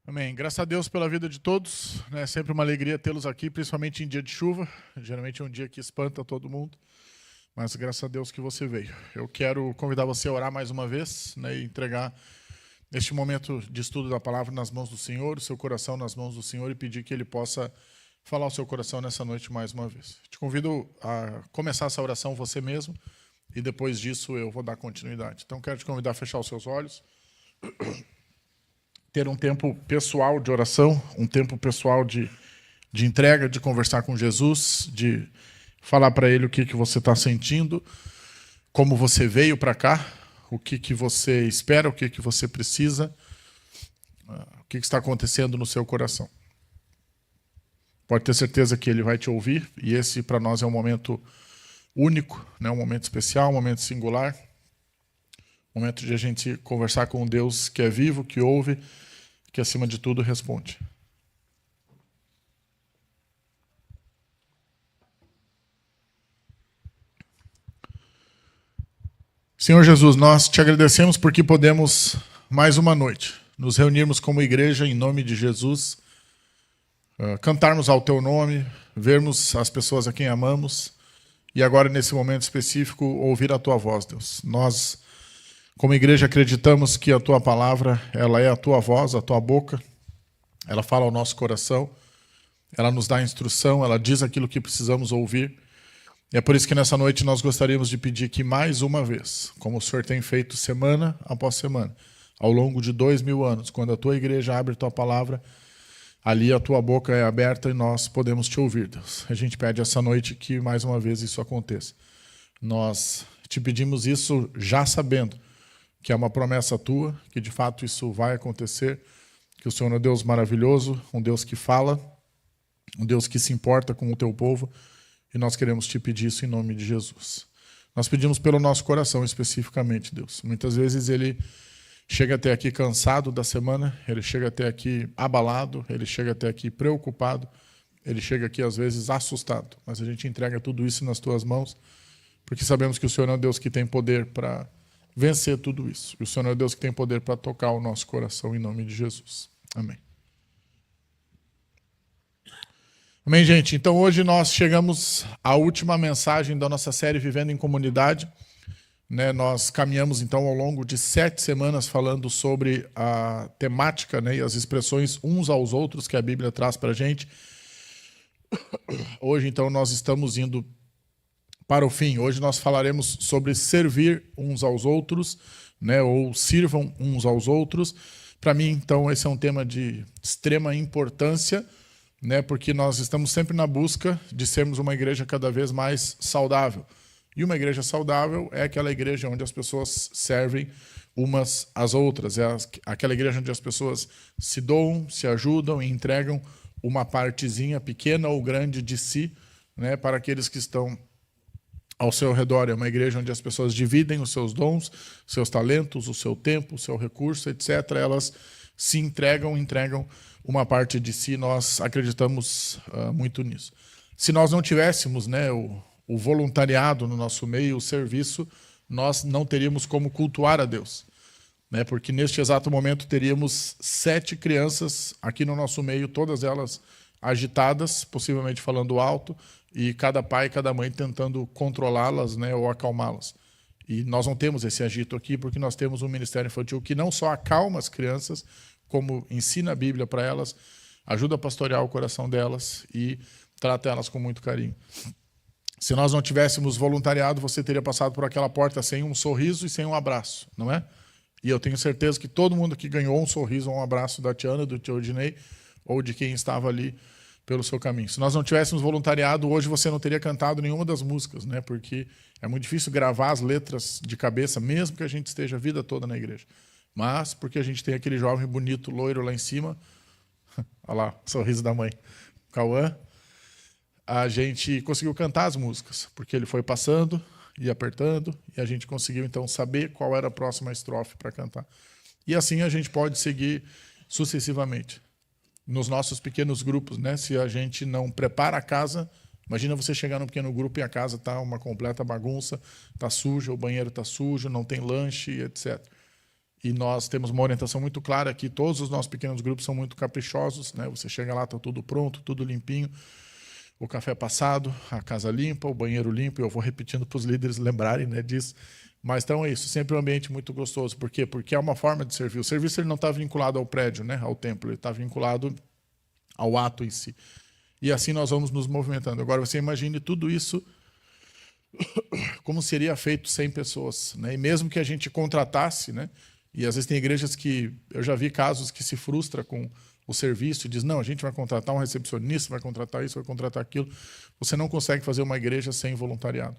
Amém. Graças a Deus pela vida de todos. É sempre uma alegria tê-los aqui, principalmente em dia de chuva. Geralmente é um dia que espanta todo mundo, mas graças a Deus que você veio. Eu quero convidar você a orar mais uma vez, e entregar este momento de estudo da palavra nas mãos do Senhor, o seu coração nas mãos do Senhor e pedir que Ele possa falar ao seu coração nessa noite mais uma vez. Te convido a começar essa oração você mesmo e depois disso eu vou dar continuidade. Então quero te convidar a fechar os seus olhos, ter um tempo pessoal de oração, um tempo pessoal de entrega, de conversar com Jesus, de falar para Ele o que você está sentindo, como você veio para cá, o que você espera, o que você precisa, o que está acontecendo no seu coração. Pode ter certeza que Ele vai te ouvir, e esse para nós é um momento único, um momento especial, um momento singular, um momento de a gente conversar com um Deus que é vivo, que ouve, que acima de tudo responde. Senhor Jesus, nós te agradecemos porque podemos mais uma noite nos reunirmos como igreja em nome de Jesus, cantarmos ao teu nome, vermos as pessoas a quem amamos e agora nesse momento específico ouvir a tua voz, Deus. Nós como igreja acreditamos que a tua palavra, ela é a tua voz, a tua boca, ela fala ao nosso coração, ela nos dá instrução, ela diz aquilo que precisamos ouvir. E é por isso que nessa noite nós gostaríamos de pedir que mais uma vez, como o Senhor tem feito semana após semana, ao longo de 2000 anos, quando a tua igreja abre a tua palavra, ali a tua boca é aberta e nós podemos te ouvir, Deus. A gente pede essa noite que mais uma vez isso aconteça. Nós te pedimos isso já sabendo que é uma promessa tua, que de fato isso vai acontecer, que o Senhor é um Deus maravilhoso, um Deus que fala, um Deus que se importa com o teu povo, e nós queremos te pedir isso em nome de Jesus. Nós pedimos pelo nosso coração especificamente, Deus. Muitas vezes ele chega até aqui cansado da semana, ele chega até aqui abalado, ele chega até aqui preocupado, ele chega aqui às vezes assustado, mas a gente entrega tudo isso nas tuas mãos, porque sabemos que o Senhor é um Deus que tem poder para vencer tudo isso. E o Senhor é Deus que tem poder para tocar o nosso coração em nome de Jesus. Amém. Amém, gente? Então hoje nós chegamos à última mensagem da nossa série Vivendo em Comunidade. Nós caminhamos então ao longo de 7 semanas falando sobre a temática e as expressões uns aos outros que a Bíblia traz para a gente. Hoje então nós estamos indo para o fim. Hoje nós falaremos sobre servir uns aos outros, ou sirvam uns aos outros. Para mim, então, esse é um tema de extrema importância, porque nós estamos sempre na busca de sermos uma igreja cada vez mais saudável. E uma igreja saudável é aquela igreja onde as pessoas servem umas às outras. É aquela igreja onde as pessoas se doam, se ajudam e entregam uma partezinha pequena ou grande de si, para aqueles que estão ao seu redor. É uma igreja onde as pessoas dividem os seus dons, seus talentos, o seu tempo, o seu recurso, etc. Elas se entregam uma parte de si. Nós acreditamos muito nisso. Se nós não tivéssemos o voluntariado no nosso meio, o serviço, nós não teríamos como cultuar a Deus. Porque neste exato momento teríamos 7 crianças aqui no nosso meio, todas elas agitadas, possivelmente falando alto, e cada pai e cada mãe tentando controlá-las ou acalmá-las. E nós não temos esse agito aqui porque nós temos um ministério infantil que não só acalma as crianças, como ensina a Bíblia para elas, ajuda a pastorear o coração delas e trata elas com muito carinho. Se nós não tivéssemos voluntariado, você teria passado por aquela porta sem um sorriso e sem um abraço, não é? E eu tenho certeza que todo mundo que ganhou um sorriso ou um abraço da Tiana, do tio Odinei, ou de quem estava ali pelo seu caminho. Se nós não tivéssemos voluntariado, hoje você não teria cantado nenhuma das músicas, porque é muito difícil gravar as letras de cabeça, mesmo que a gente esteja a vida toda na igreja. Mas, porque a gente tem aquele jovem bonito, loiro lá em cima, olha lá, o sorriso da mãe, Cauã, a gente conseguiu cantar as músicas, porque ele foi passando e apertando, e a gente conseguiu então saber qual era a próxima estrofe para cantar. E assim a gente pode seguir sucessivamente. Nos nossos pequenos grupos, se a gente não prepara a casa, imagina você chegar num pequeno grupo e a casa está uma completa bagunça, está suja, o banheiro está sujo, não tem lanche, etc. E nós temos uma orientação muito clara que todos os nossos pequenos grupos são muito caprichosos, né? Você chega lá, está tudo pronto, tudo limpinho, o café passado, a casa limpa, o banheiro limpo. Eu vou repetindo para os líderes lembrarem, né, disso. Mas então é isso, sempre um ambiente muito gostoso. Por quê? Porque é uma forma de servir. O serviço ele não está vinculado ao prédio, né, ao templo, ele está vinculado ao ato em si. E assim nós vamos nos movimentando. Agora você imagine tudo isso, como seria feito 100 pessoas, né? E mesmo que a gente contratasse, né? E às vezes tem igrejas que eu já vi casos que se frustra com o serviço e diz, não, a gente vai contratar um recepcionista, vai contratar isso, vai contratar aquilo. Você não consegue fazer uma igreja sem voluntariado,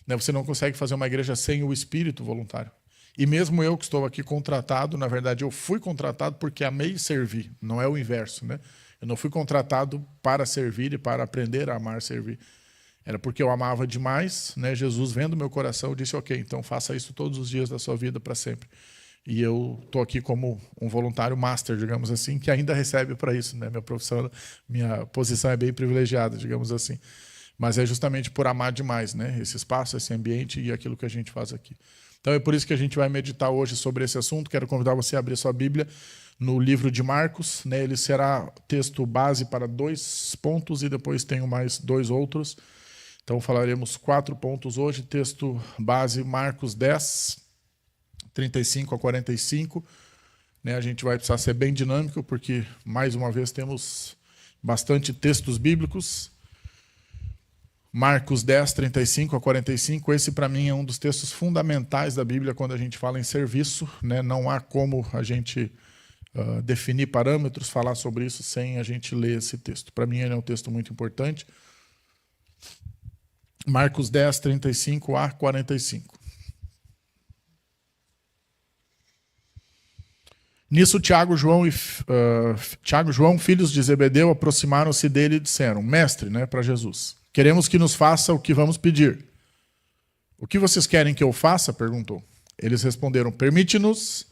né? Você não consegue fazer uma igreja sem o espírito voluntário. E mesmo eu que estou aqui contratado, na verdade eu fui contratado porque amei servir, não é o inverso, né? Eu não fui contratado para servir e para aprender a amar servir. Era porque eu amava demais, né? Jesus, vendo meu coração, disse, ok, então faça isso todos os dias da sua vida para sempre. E eu estou aqui como um voluntário master, digamos assim, que ainda recebe para isso, né? Minha profissão, minha posição é bem privilegiada, digamos assim. Mas é justamente por amar demais, né? Esse espaço, esse ambiente e aquilo que a gente faz aqui. Então é por isso que a gente vai meditar hoje sobre esse assunto. Quero convidar você a abrir sua Bíblia no livro de Marcos, né? Ele será texto base para 2 pontos e depois tenho mais 2 outros. Então falaremos 4 pontos hoje. Texto base Marcos 10, 35 a 45. Né? A gente vai precisar ser bem dinâmico, porque, mais uma vez, temos bastante textos bíblicos. Marcos 10, 35 a 45. Esse, para mim, é um dos textos fundamentais da Bíblia quando a gente fala em serviço. Né? Não há como a gente definir parâmetros, falar sobre isso, sem a gente ler esse texto. Para mim, ele é um texto muito importante. Marcos 10, 35 a 45. Nisso, Tiago e João, filhos de Zebedeu, aproximaram-se dele e disseram, mestre, né, para Jesus, queremos que nos faça o que vamos pedir. O que vocês querem que eu faça? Perguntou. Eles responderam, permite-nos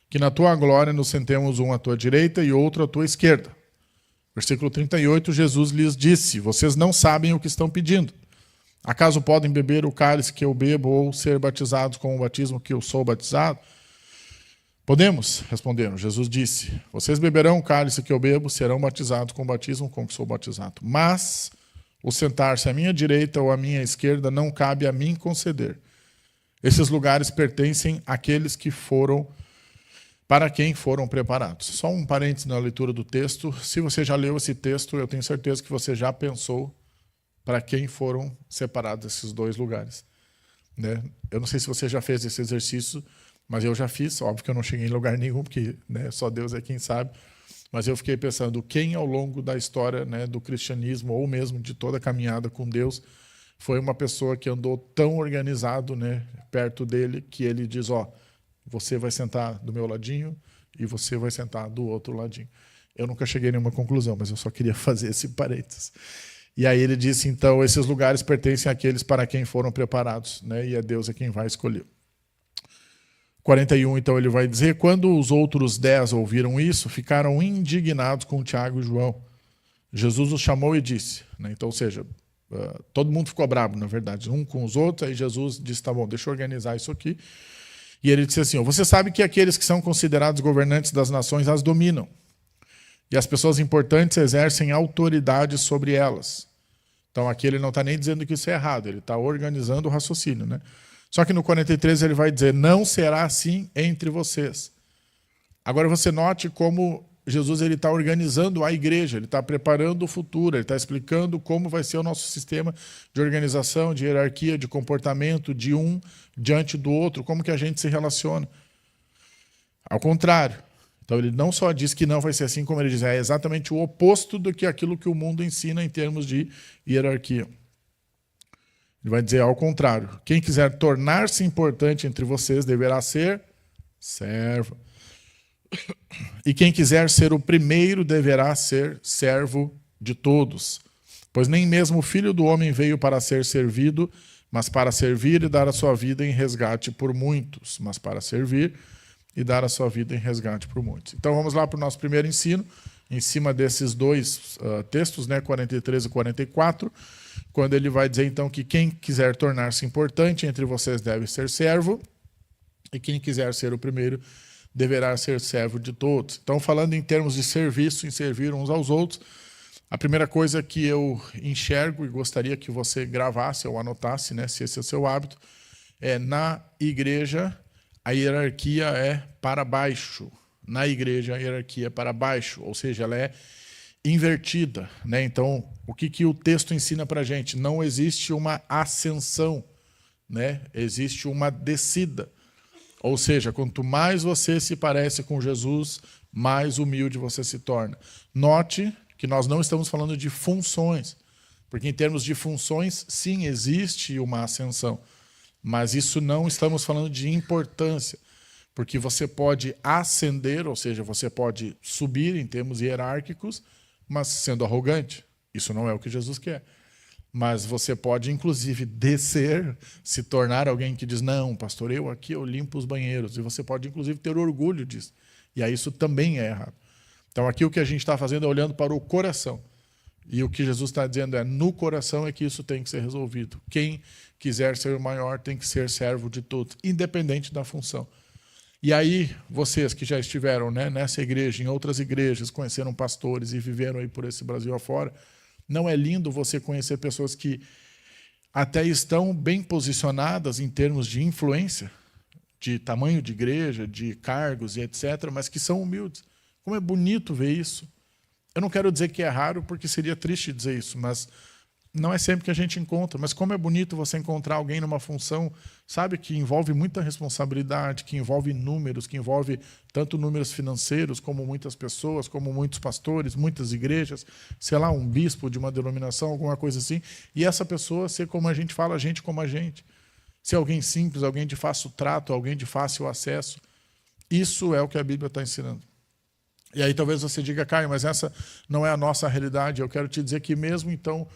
que na tua glória nos sentemos um à tua direita e outro à tua esquerda. Versículo 38, Jesus lhes disse, vocês não sabem o que estão pedindo. Acaso podem beber o cálice que eu bebo ou ser batizados com o batismo que eu sou batizado? Podemos, responderam. Jesus disse, vocês beberão o cálice que eu bebo, serão batizados com o batismo com que sou batizado. Mas o sentar-se à minha direita ou à minha esquerda não cabe a mim conceder. Esses lugares pertencem àqueles que foram, para quem foram preparados. Só um parênteses na leitura do texto. Se você já leu esse texto, eu tenho certeza que você já pensou para quem foram separados esses 2 lugares. Né? Eu não sei se você já fez esse exercício, mas eu já fiz. Óbvio que eu não cheguei em lugar nenhum, porque, né, só Deus é quem sabe. Mas eu fiquei pensando quem ao longo da história, né, do cristianismo, ou mesmo de toda a caminhada com Deus, foi uma pessoa que andou tão organizado, né, perto dele, que ele diz, ó, você vai sentar do meu ladinho e você vai sentar do outro ladinho. Eu nunca cheguei a nenhuma conclusão, mas eu só queria fazer esse parênteses. E aí ele disse, então, esses lugares pertencem àqueles para quem foram preparados, né? E a Deus é quem vai escolher. 41, então, ele vai dizer, quando os outros 10 ouviram isso, ficaram indignados com Tiago e João. Jesus os chamou e disse, né? Então, ou seja, todo mundo ficou bravo, na verdade, um com os outros, aí Jesus disse, tá bom, deixa eu organizar isso aqui. E ele disse assim, você sabe que aqueles que são considerados governantes das nações as dominam, e as pessoas importantes exercem autoridade sobre elas. Então aqui ele não está nem dizendo que isso é errado, ele está organizando o raciocínio, né? Só que no 43 ele vai dizer, não será assim entre vocês. Agora você note como Jesus está organizando a igreja, ele está preparando o futuro, ele está explicando como vai ser o nosso sistema de organização, de hierarquia, de comportamento, de um diante do outro, como que a gente se relaciona. Ao contrário. Então ele não só diz que não vai ser assim, como ele diz, é exatamente o oposto do que aquilo que o mundo ensina em termos de hierarquia. Ele vai dizer ao contrário, quem quiser tornar-se importante entre vocês deverá ser servo. E quem quiser ser o primeiro deverá ser servo de todos. Pois nem mesmo o Filho do Homem veio para ser servido, mas para servir e dar a sua vida em resgate por muitos. Mas para servir e dar a sua vida em resgate por muitos. Então vamos lá para o nosso primeiro ensino, em cima desses 2 textos, né, 43 e 44, quando ele vai dizer então que quem quiser tornar-se importante entre vocês deve ser servo, e quem quiser ser o primeiro deverá ser servo de todos. Então, falando em termos de serviço, em servir uns aos outros, a primeira coisa que eu enxergo e gostaria que você gravasse ou anotasse, né, se esse é o seu hábito, é na igreja a hierarquia é para baixo. Na igreja a hierarquia é para baixo, ou seja, ela é invertida, né? Então, o que o texto ensina para a gente? Não existe uma ascensão, né? Existe uma descida. Ou seja, quanto mais você se parece com Jesus, mais humilde você se torna. Note que nós não estamos falando de funções, porque em termos de funções, sim, existe uma ascensão, mas isso não estamos falando de importância, porque você pode ascender, ou seja, você pode subir em termos hierárquicos, mas sendo arrogante. Isso não é o que Jesus quer. Mas você pode, inclusive, descer, se tornar alguém que diz, não, pastor, eu limpo os banheiros. E você pode, inclusive, ter orgulho disso. E aí isso também é errado. Então, aqui o que a gente está fazendo é olhando para o coração. E o que Jesus está dizendo é, no coração é que isso tem que ser resolvido. Quem quiser ser o maior tem que ser servo de todos, independente da função. E aí, vocês que já estiveram, né, nessa igreja, em outras igrejas, conheceram pastores e viveram aí por esse Brasil afora, não é lindo você conhecer pessoas que até estão bem posicionadas em termos de influência, de tamanho de igreja, de cargos e etc., mas que são humildes. Como é bonito ver isso. Eu não quero dizer que é raro, porque seria triste dizer isso, mas não é sempre que a gente encontra. Mas como é bonito você encontrar alguém numa função, sabe, que envolve muita responsabilidade, que envolve números, que envolve tanto números financeiros, como muitas pessoas, como muitos pastores, muitas igrejas, sei lá, um bispo de uma denominação, alguma coisa assim, e essa pessoa ser como a gente fala, gente como a gente. Ser alguém simples, alguém de fácil trato, alguém de fácil acesso. Isso é o que a Bíblia está ensinando. E aí talvez você diga, Caio, mas essa não é a nossa realidade. Eu quero te dizer que mesmo então,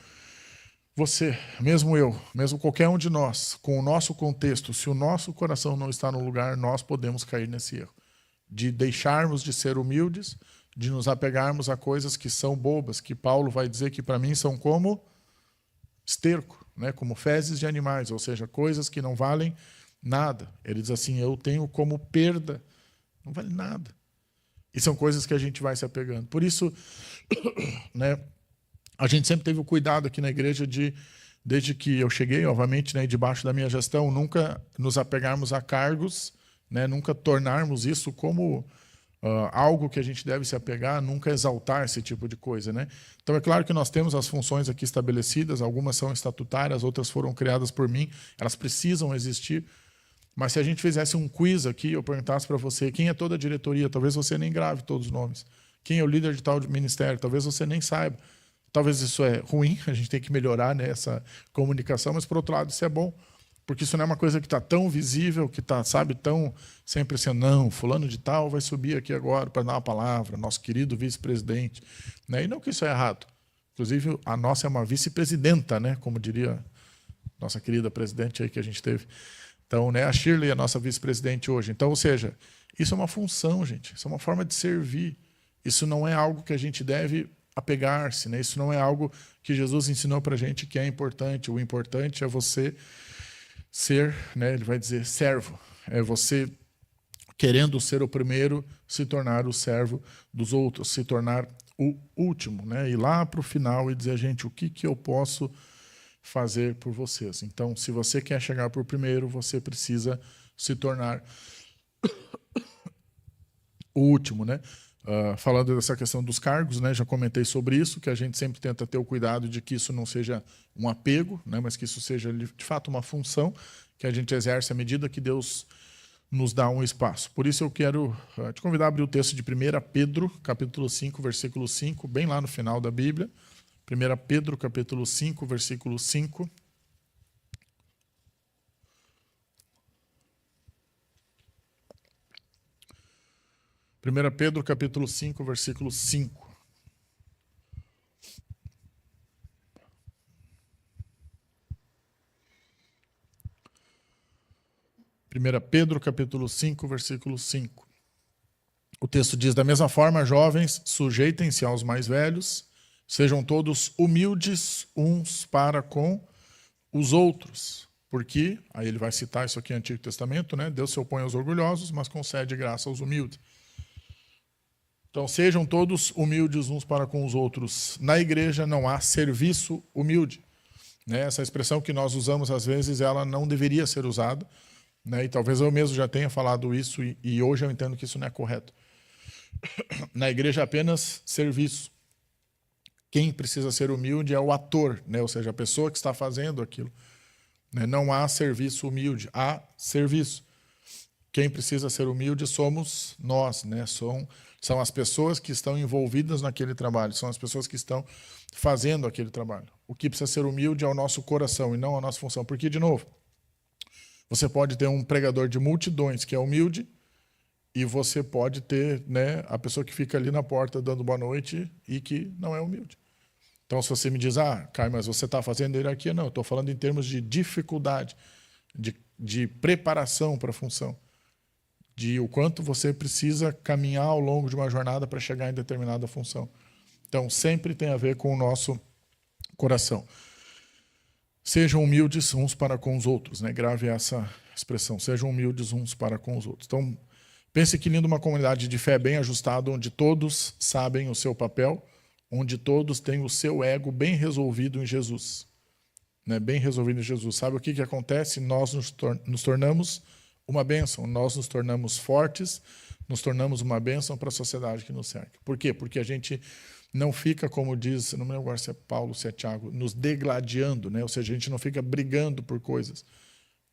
você, mesmo eu, mesmo qualquer um de nós, com o nosso contexto, se o nosso coração não está no lugar, nós podemos cair nesse erro. De deixarmos de ser humildes, de nos apegarmos a coisas que são bobas, que Paulo vai dizer que para mim são como esterco, né? Como fezes de animais, ou seja, coisas que não valem nada. Ele diz assim, eu tenho como perda, não vale nada. E são coisas que a gente vai se apegando. Por isso, né, a gente sempre teve o cuidado aqui na igreja de, desde que eu cheguei, obviamente, né, debaixo da minha gestão, nunca nos apegarmos a cargos, né, nunca tornarmos isso como algo que a gente deve se apegar, nunca exaltar esse tipo de coisa, né? Então, é claro que nós temos as funções aqui estabelecidas, algumas são estatutárias, outras foram criadas por mim, elas precisam existir. Mas se a gente fizesse um quiz aqui, eu perguntasse para você quem é toda a diretoria, talvez você nem grave todos os nomes. Quem é o líder de tal ministério, talvez você nem saiba. Talvez isso é ruim, a gente tem que melhorar, né, essa comunicação, mas, por outro lado, isso é bom, porque isso não é uma coisa que está tão visível, que está, sabe, tão sempre assim, não, fulano de tal vai subir aqui agora para dar uma palavra, nosso querido vice-presidente. Né? E não que isso é errado. Inclusive, a nossa é uma vice-presidenta, né, como diria nossa querida presidente aí que a gente teve. Então, né, a Shirley é a nossa vice-presidente hoje. Então, ou seja, isso é uma função, gente. Isso é uma forma de servir. Isso não é algo que a gente deve apegar-se, né? Isso não é algo que Jesus ensinou para a gente que é importante. O importante é você ser, né, ele vai dizer, servo. É você, querendo ser o primeiro, se tornar o servo dos outros, se tornar o último, né? Ir lá para o final e dizer, gente, o que eu posso fazer por vocês. Então, se você quer chegar por primeiro, você precisa se tornar o último, né? Falando dessa questão dos cargos, né? Já comentei sobre isso, que a gente sempre tenta ter o cuidado de que isso não seja um apego, né? Mas que isso seja, de fato, uma função que a gente exerce à medida que Deus nos dá um espaço. Por isso eu quero te convidar a abrir o texto de 1 Pedro, capítulo 5, versículo 5, bem lá no final da Bíblia. 1 Pedro, capítulo 5, versículo 5. Primeira Pedro, capítulo 5, versículo 5. Primeira Pedro, capítulo 5, versículo 5. O texto diz, da mesma forma, jovens, sujeitem-se aos mais velhos, sejam todos humildes uns para com os outros. Porque, aí ele vai citar isso aqui no Antigo Testamento, né? Deus se opõe aos orgulhosos, mas concede graça aos humildes. Então, sejam todos humildes uns para com os outros. Na igreja não há serviço humilde. Né? Essa expressão que nós usamos, às vezes, ela não deveria ser usada. Né? E talvez eu mesmo já tenha falado isso, e hoje eu entendo que isso não é correto. Na igreja, apenas serviço. Quem precisa ser humilde é o ator, né? Ou seja, a pessoa que está fazendo aquilo. Né? Não há serviço humilde, há serviço. Quem precisa ser humilde somos nós, né? São as pessoas que estão envolvidas naquele trabalho, são as pessoas que estão fazendo aquele trabalho. O que precisa ser humilde é o nosso coração e não a nossa função. Porque, de novo, você pode ter um pregador de multidões que é humilde e você pode ter, né, a pessoa que fica ali na porta dando boa noite e que não é humilde. Então, se você me diz, Caio, mas você está fazendo hierarquia, não, eu estou falando em termos de dificuldade, de preparação para a função, de o quanto você precisa caminhar ao longo de uma jornada para chegar em determinada função. Então, sempre tem a ver com o nosso coração. Sejam humildes uns para com os outros, né? Grave essa expressão, sejam humildes uns para com os outros. Então, pense que lindo uma comunidade de fé bem ajustada, onde todos sabem o seu papel, onde todos têm o seu ego bem resolvido em Jesus. Né? Bem resolvido em Jesus. Sabe o que acontece? Nós nos tornamos uma bênção, nós nos tornamos fortes, nos tornamos uma bênção para a sociedade que nos cerca. Por quê? Porque a gente não fica, como diz, não me lembro agora se é Paulo, se é Tiago, nos degladiando, né? Ou seja, a gente não fica brigando por coisas.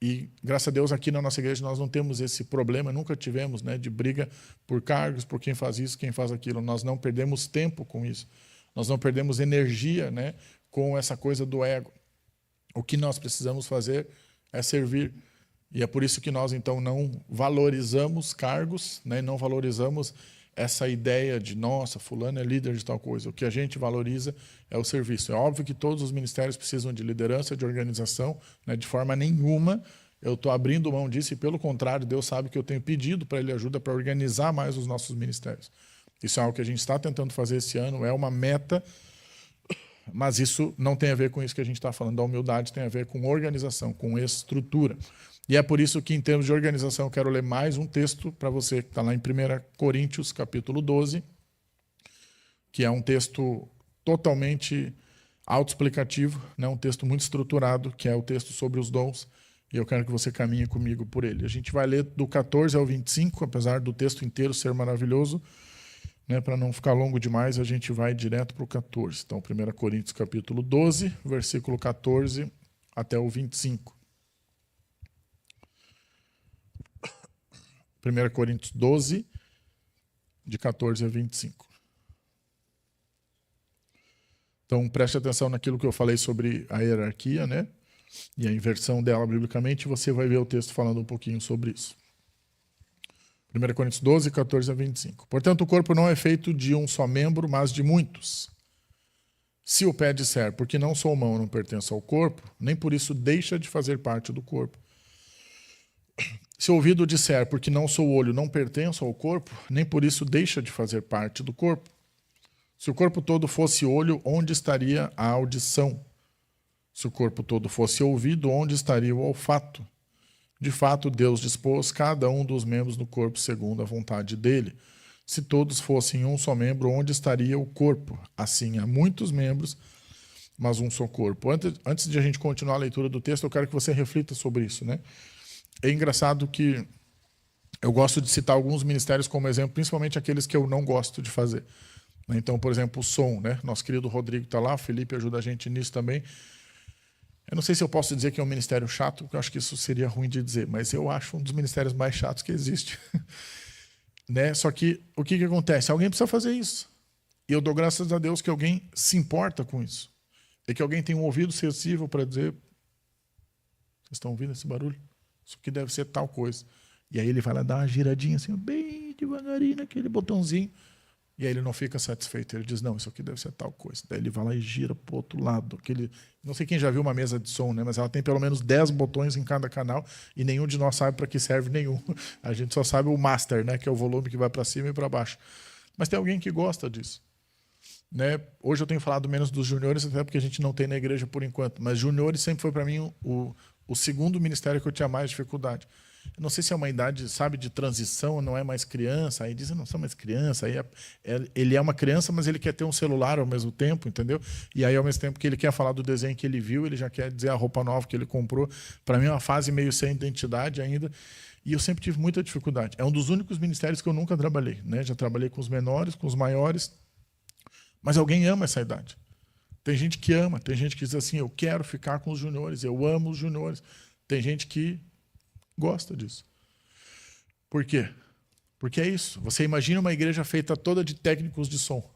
E, graças a Deus, aqui na nossa igreja nós não temos esse problema, nunca tivemos, né, de briga por cargos, por quem faz isso, quem faz aquilo. Nós não perdemos tempo com isso. Nós não perdemos energia, né, com essa coisa do ego. O que nós precisamos fazer é servir. E é por isso que nós, então, não valorizamos cargos, né, não valorizamos essa ideia de, nossa, fulano é líder de tal coisa. O que a gente valoriza é o serviço. É óbvio que todos os ministérios precisam de liderança, de organização, né, de forma nenhuma eu estou abrindo mão disso, e pelo contrário, Deus sabe que eu tenho pedido para Ele ajuda para organizar mais os nossos ministérios. Isso é algo que a gente está tentando fazer esse ano, é uma meta, mas isso não tem a ver com isso que a gente está falando. A humildade tem a ver com organização, com estrutura. E é por isso que, em termos de organização, eu quero ler mais um texto para você, que está lá em 1 Coríntios, capítulo 12, que é um texto totalmente autoexplicativo, né? Um texto muito estruturado, que é o texto sobre os dons, e eu quero que você caminhe comigo por ele. A gente vai ler do 14 ao 25, apesar do texto inteiro ser maravilhoso, né? Para não ficar longo demais, a gente vai direto para o 14. Então, 1 Coríntios, capítulo 12, versículo 14 até o 25. 1 Coríntios 12, de 14 a 25. Então, preste atenção naquilo que eu falei sobre a hierarquia, né? E a inversão dela biblicamente, você vai ver o texto falando um pouquinho sobre isso. 1 Coríntios 12, 14 a 25. Portanto, o corpo não é feito de um só membro, mas de muitos. Se o pé disser, porque não sou mão, não pertenço ao corpo, nem por isso deixa de fazer parte do corpo. Se o ouvido disser, porque não sou olho, não pertenço ao corpo, nem por isso deixa de fazer parte do corpo. Se o corpo todo fosse olho, onde estaria a audição? Se o corpo todo fosse ouvido, onde estaria o olfato? De fato, Deus dispôs cada um dos membros do corpo segundo a vontade dele. Se todos fossem um só membro, onde estaria o corpo? Assim, há muitos membros, mas um só corpo. Antes de a gente continuar a leitura do texto, eu quero que você reflita sobre isso, né? É engraçado que eu gosto de citar alguns ministérios como exemplo, principalmente aqueles que eu não gosto de fazer. Então, por exemplo, o som, né? Nosso querido Rodrigo está lá, o Felipe ajuda a gente nisso também. Eu não sei se eu posso dizer que é um ministério chato, porque eu acho que isso seria ruim de dizer, mas eu acho um dos ministérios mais chatos que existe. Né? Só que o que acontece? Alguém precisa fazer isso. E eu dou graças a Deus que alguém se importa com isso. E que alguém tem um ouvido sensível para dizer: vocês estão ouvindo esse barulho? Isso aqui deve ser tal coisa. E aí ele vai lá dar uma giradinha assim, bem devagarinho naquele botãozinho. E aí ele não fica satisfeito. Ele diz, não, isso aqui deve ser tal coisa. Daí ele vai lá e gira para o outro lado. Não sei quem já viu uma mesa de som, né? Mas ela tem pelo menos 10 botões em cada canal e nenhum de nós sabe para que serve nenhum. A gente só sabe o master, né? Que é o volume que vai para cima e para baixo. Mas tem alguém que gosta disso. Né? Hoje eu tenho falado menos dos juniores, até porque a gente não tem na igreja por enquanto. Mas juniores sempre foi para mim o segundo ministério que eu tinha mais dificuldade. Eu não sei se é uma idade, sabe, de transição, não é mais criança. Aí dizem, não sou mais criança. Aí ele é uma criança, mas ele quer ter um celular ao mesmo tempo, entendeu? E aí, ao mesmo tempo que ele quer falar do desenho que ele viu, ele já quer dizer a roupa nova que ele comprou. Para mim é uma fase meio sem identidade ainda. E eu sempre tive muita dificuldade. É um dos únicos ministérios que eu nunca trabalhei, né? Já trabalhei com os menores, com os maiores. Mas alguém ama essa idade. Tem gente que ama, tem gente que diz assim, eu quero ficar com os juniores, eu amo os juniores. Tem gente que gosta disso. Por quê? Porque é isso. Você imagina uma igreja feita toda de técnicos de som.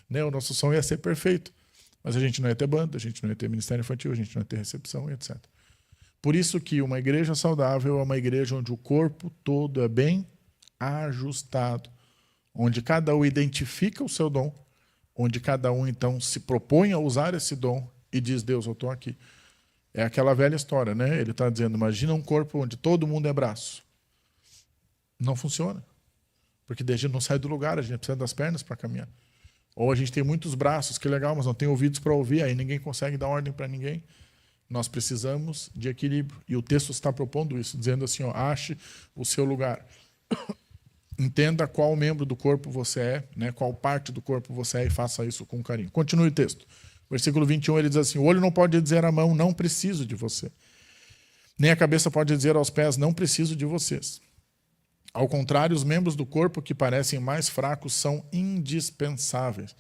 Né? O nosso som ia ser perfeito. Mas a gente não ia ter banda, a gente não ia ter ministério infantil, a gente não ia ter recepção, etc. Por isso que uma igreja saudável é uma igreja onde o corpo todo é bem ajustado. Onde cada um identifica o seu dom, onde cada um, então, se propõe a usar esse dom e diz, Deus, eu estou aqui. É aquela velha história, né? Ele está dizendo, imagina um corpo onde todo mundo é braço. Não funciona. Porque daí a gente não sai do lugar, a gente precisa das pernas para caminhar. Ou a gente tem muitos braços, que legal, mas não tem ouvidos para ouvir, aí ninguém consegue dar ordem para ninguém. Nós precisamos de equilíbrio. E o texto está propondo isso, dizendo assim, ó, ache o seu lugar. Entenda qual membro do corpo você é, né, qual parte do corpo você é e faça isso com carinho. Continue o texto. Versículo 21, ele diz assim, o olho não pode dizer à mão, não preciso de você. Nem a cabeça pode dizer aos pés, não preciso de vocês. Ao contrário, os membros do corpo que parecem mais fracos são indispensáveis.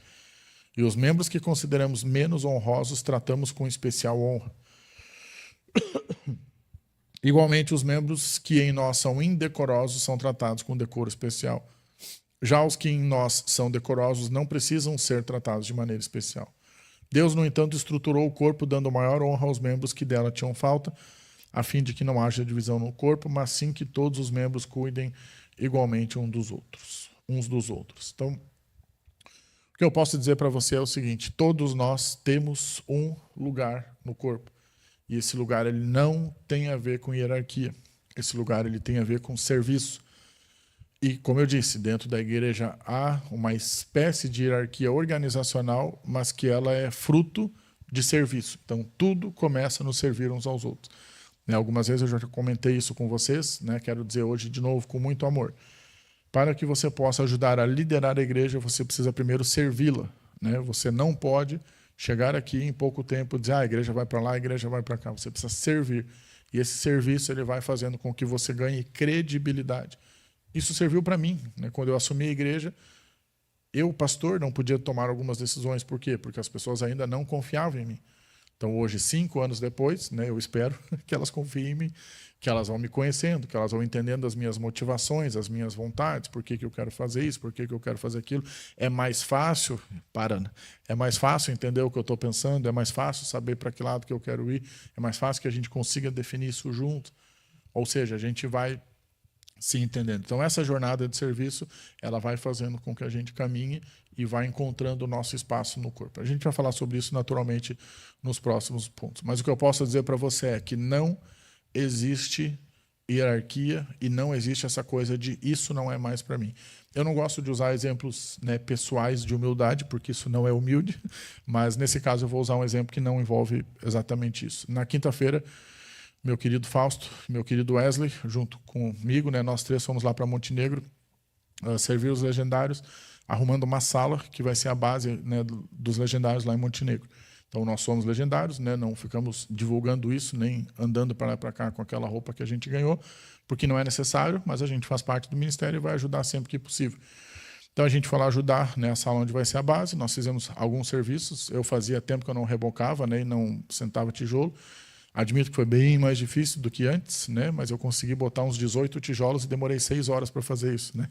E os membros que consideramos menos honrosos tratamos com especial honra. Igualmente, os membros que em nós são indecorosos são tratados com decoro especial. Já os que em nós são decorosos não precisam ser tratados de maneira especial. Deus, no entanto, estruturou o corpo dando maior honra aos membros que dela tinham falta, a fim de que não haja divisão no corpo, mas sim que todos os membros cuidem igualmente uns dos outros. Então, o que eu posso dizer para você é o seguinte, todos nós temos um lugar no corpo. E esse lugar ele não tem a ver com hierarquia. Esse lugar ele tem a ver com serviço. E, como eu disse, dentro da igreja há uma espécie de hierarquia organizacional, mas que ela é fruto de serviço. Então, tudo começa no servir uns aos outros. Né, algumas vezes eu já comentei isso com vocês, né, quero dizer hoje de novo com muito amor. Para que você possa ajudar a liderar a igreja, você precisa primeiro servi-la. Né? Você não pode chegar aqui em pouco tempo e dizer, a igreja vai para lá, a igreja vai para cá. Você precisa servir. E esse serviço ele vai fazendo com que você ganhe credibilidade. Isso serviu para mim. Né? Quando eu assumi a igreja, eu, pastor, não podia tomar algumas decisões. Por quê? Porque as pessoas ainda não confiavam em mim. Então, hoje, 5 anos depois, né, eu espero que elas confiem em mim, que elas vão me conhecendo, que elas vão entendendo as minhas motivações, as minhas vontades, por que eu quero fazer isso, por que eu quero fazer aquilo. É mais fácil, é mais fácil entender o que eu estou pensando, é mais fácil saber para que lado que eu quero ir, é mais fácil que a gente consiga definir isso junto. Ou seja, a gente vai se entendendo. Então, essa jornada de serviço, ela vai fazendo com que a gente caminhe e vai encontrando o nosso espaço no corpo. A gente vai falar sobre isso naturalmente nos próximos pontos. Mas o que eu posso dizer para você é que não existe hierarquia e não existe essa coisa de isso não é mais para mim. Eu não gosto de usar exemplos, né, pessoais de humildade, porque isso não é humilde, mas nesse caso eu vou usar um exemplo que não envolve exatamente isso. Na quinta-feira, meu querido Fausto, meu querido Wesley, junto comigo, né, nós 3 fomos lá para Montenegro servir os legendários, arrumando uma sala que vai ser a base, né, dos legendários lá em Montenegro. Então, nós somos legendários, né, não ficamos divulgando isso, nem andando para lá e para cá com aquela roupa que a gente ganhou, porque não é necessário, mas a gente faz parte do ministério e vai ajudar sempre que possível. Então, a gente foi lá ajudar, né, a sala onde vai ser a base, nós fizemos alguns serviços, eu fazia tempo que eu não rebocava, né, e não sentava tijolo. Admito que foi bem mais difícil do que antes, né? Mas eu consegui botar uns 18 tijolos e demorei 6 horas para fazer isso, né?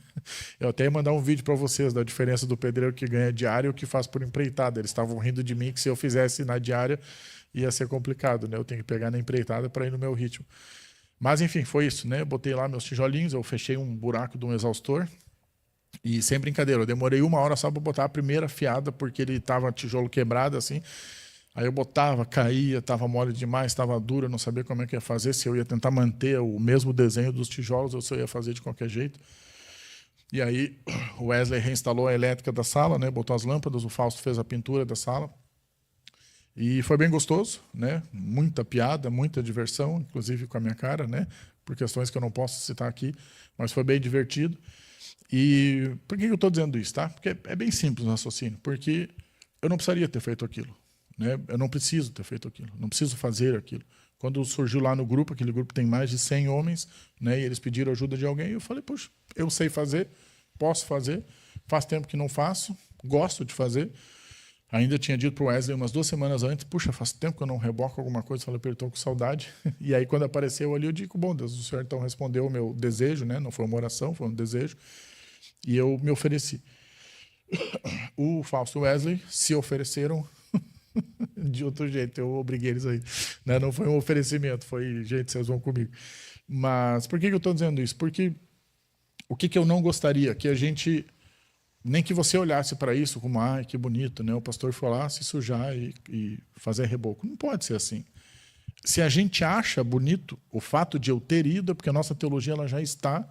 Eu até ia mandar um vídeo para vocês da diferença do pedreiro que ganha diária e o que faz por empreitada. Eles estavam rindo de mim que se eu fizesse na diária ia ser complicado, né? Eu tenho que pegar na empreitada para ir no meu ritmo. Mas enfim, foi isso, né? Eu botei lá meus tijolinhos, eu fechei um buraco de um exaustor e sem brincadeira, eu demorei 1 hora só para botar a primeira fiada porque ele estava tijolo quebrado assim. Aí eu botava, caía, estava mole demais, estava duro, eu não sabia como é que ia fazer, se eu ia tentar manter o mesmo desenho dos tijolos ou se eu ia fazer de qualquer jeito. E aí o Wesley reinstalou a elétrica da sala, né, botou as lâmpadas, o Fausto fez a pintura da sala. E foi bem gostoso, né? Muita piada, muita diversão, inclusive com a minha cara, né? Por questões que eu não posso citar aqui, mas foi bem divertido. E por que eu estou dizendo isso, tá? Porque é bem simples o raciocínio, porque eu não precisaria ter feito aquilo, né? Eu não preciso ter feito aquilo, não preciso fazer aquilo. Quando surgiu lá no grupo, aquele grupo tem mais de 100 homens, né? E eles pediram ajuda de alguém, eu falei, poxa, eu sei fazer, posso fazer, faz tempo que não faço, gosto de fazer. Ainda tinha dito para o Wesley umas 2 semanas antes, puxa, faz tempo que eu não reboco alguma coisa, falei para ele, estou com saudade. E aí, quando apareceu ali, eu digo, bom Deus, o Senhor então respondeu o meu desejo, né? Não foi uma oração, foi um desejo, e eu me ofereci. O Fausto e o Wesley se ofereceram de outro jeito, eu obriguei eles aí. Né? Não foi um oferecimento, foi, gente, vocês vão comigo. Mas por que eu estou dizendo isso? Porque o que eu não gostaria? Que a gente... Nem que você olhasse para isso como, ai, que bonito, né? O pastor foi lá se sujar e fazer reboco. Não pode ser assim. Se a gente acha bonito o fato de eu ter ido, é porque a nossa teologia ela já está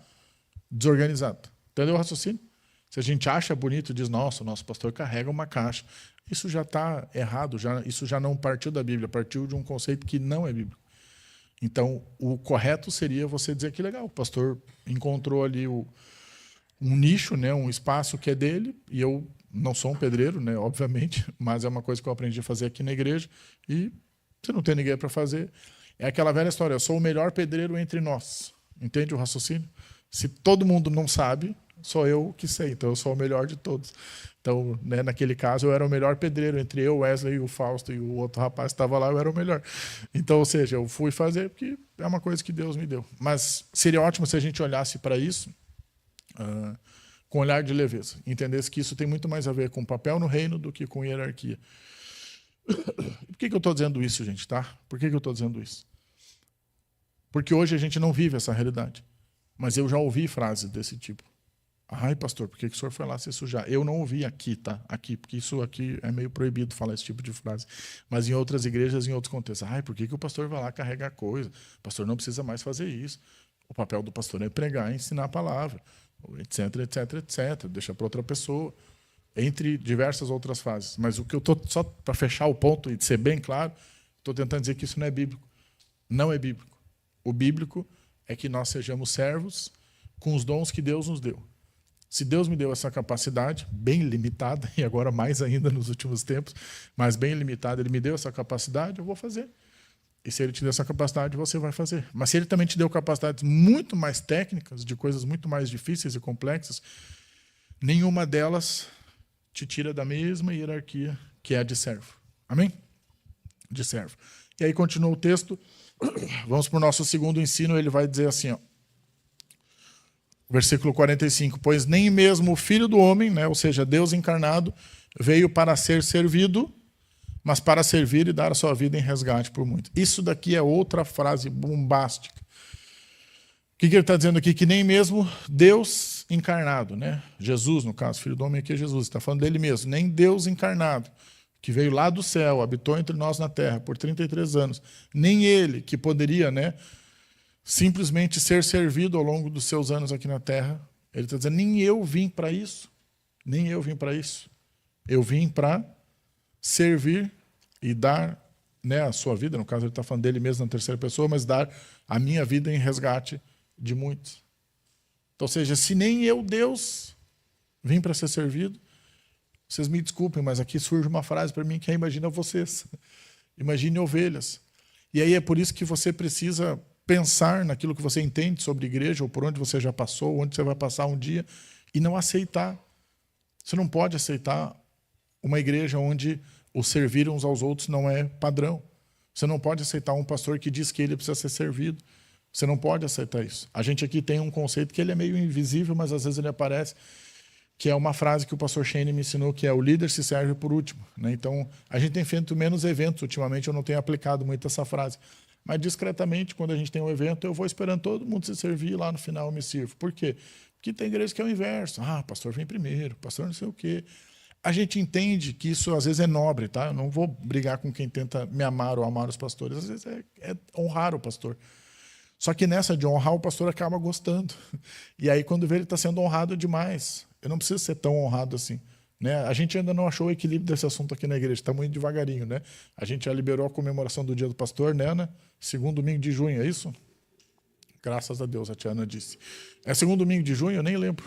desorganizada. Entendeu o raciocínio? Se a gente acha bonito e diz, nossa, o nosso pastor carrega uma caixa, isso já está errado, isso já não partiu da Bíblia, partiu de um conceito que não é bíblico. Então, o correto seria você dizer que legal, o pastor encontrou ali um nicho, né, um espaço que é dele, e eu não sou um pedreiro, né, obviamente, mas é uma coisa que eu aprendi a fazer aqui na igreja, e se não tem ninguém para fazer, é aquela velha história, eu sou o melhor pedreiro entre nós. Entende o raciocínio? Se todo mundo não sabe, sou eu que sei, então eu sou o melhor de todos. Então, né, naquele caso, eu era o melhor pedreiro, entre eu, Wesley, o Fausto e o outro rapaz que estava lá, eu era o melhor. Então, ou seja, eu fui fazer porque é uma coisa que Deus me deu. Mas seria ótimo se a gente olhasse para isso com olhar de leveza, entendesse que isso tem muito mais a ver com papel no reino do que com hierarquia. Por que eu estou dizendo isso, gente? Tá? Por que eu estou dizendo isso? Porque hoje a gente não vive essa realidade. Mas eu já ouvi frases desse tipo. Ai, pastor, por que o senhor foi lá se sujar? Eu não ouvi aqui, tá? Aqui, porque isso aqui é meio proibido falar esse tipo de frase. Mas em outras igrejas, em outros contextos. Ai, por que o pastor vai lá carregar coisa? O pastor não precisa mais fazer isso. O papel do pastor é pregar e ensinar a palavra, etc, etc, etc. Deixa para outra pessoa. Entre diversas outras frases. Mas o que eu estou, só para fechar o ponto e ser bem claro, estou tentando dizer que isso não é bíblico. Não é bíblico. O bíblico é que nós sejamos servos com os dons que Deus nos deu. Se Deus me deu essa capacidade, bem limitada, e agora mais ainda nos últimos tempos, mas bem limitada, Ele me deu essa capacidade, eu vou fazer. E se Ele te deu essa capacidade, você vai fazer. Mas se Ele também te deu capacidades muito mais técnicas, de coisas muito mais difíceis e complexas, nenhuma delas te tira da mesma hierarquia que é a de servo. Amém? De servo. E aí continua o texto, vamos para o nosso segundo ensino, ele vai dizer assim, ó, versículo 45, pois nem mesmo o Filho do Homem, né, ou seja, Deus encarnado, veio para ser servido, mas para servir e dar a sua vida em resgate por muitos. Isso daqui é outra frase bombástica. O que ele está dizendo aqui? Que nem mesmo Deus encarnado, né? Jesus, no caso, Filho do Homem aqui é Jesus, está falando dele mesmo, nem Deus encarnado, que veio lá do céu, habitou entre nós na terra por 33 anos, nem ele, que poderia, né, simplesmente ser servido ao longo dos seus anos aqui na terra, ele está dizendo, nem eu vim para isso, nem eu vim para isso. Eu vim para servir e dar, né, a sua vida, no caso ele está falando dele mesmo na terceira pessoa, mas dar a minha vida em resgate de muitos. Então, ou seja, se nem eu, Deus, vim para ser servido, vocês me desculpem, mas aqui surge uma frase para mim que é imagina vocês. Imagine ovelhas. E aí é por isso que você precisa pensar naquilo que você entende sobre igreja, ou por onde você já passou, onde você vai passar um dia, e não aceitar. Você não pode aceitar uma igreja onde o servir uns aos outros não é padrão. Você não pode aceitar um pastor que diz que ele precisa ser servido. Você não pode aceitar isso. A gente aqui tem um conceito que ele é meio invisível, mas às vezes ele aparece, que é uma frase que o pastor Shane me ensinou, que é o líder se serve por último. Né? Então, a gente tem feito menos eventos. Ultimamente eu não tenho aplicado muito essa frase. Mas discretamente, quando a gente tem um evento, eu vou esperando todo mundo se servir e lá no final eu me sirvo. Por quê? Porque tem igreja que é o inverso. Ah, pastor vem primeiro, pastor não sei o quê. A gente entende que isso às vezes é nobre, tá? Eu não vou brigar com quem tenta me amar ou amar os pastores. Às vezes é honrar o pastor. Só que nessa de honrar, o pastor acaba gostando. E aí, quando vê, ele está sendo honrado demais. Eu não preciso ser tão honrado assim. Né? A gente ainda não achou o equilíbrio desse assunto aqui na igreja, está muito devagarinho. Né? A gente já liberou a comemoração do Dia do Pastor, né, Ana? Segundo domingo de junho, é isso? Graças a Deus, a tia Ana disse. É segundo domingo de junho? Eu nem lembro.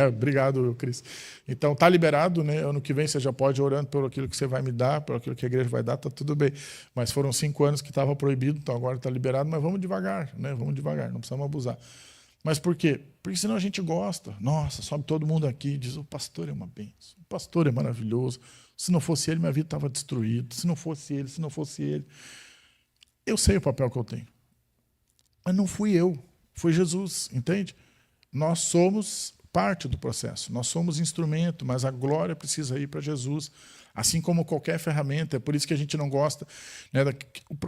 Obrigado, Cris. Então, está liberado, né? Ano que vem você já pode ir orando pelo aquilo que você vai me dar, pelo aquilo que a igreja vai dar, está tudo bem. Mas foram 5 anos que estava proibido, então agora está liberado, mas vamos devagar, né? Vamos devagar, não precisamos abusar. Mas por quê? Porque senão a gente gosta. Nossa, sobe todo mundo aqui e diz, o pastor é uma bênção, o pastor é maravilhoso. Se não fosse ele, minha vida estava destruída. Se não fosse ele. Eu sei o papel que eu tenho. Mas não fui eu, foi Jesus, entende? Nós somos parte do processo, nós somos instrumento, mas a glória precisa ir para Jesus, assim como qualquer ferramenta. É por isso que a gente não gosta. Né,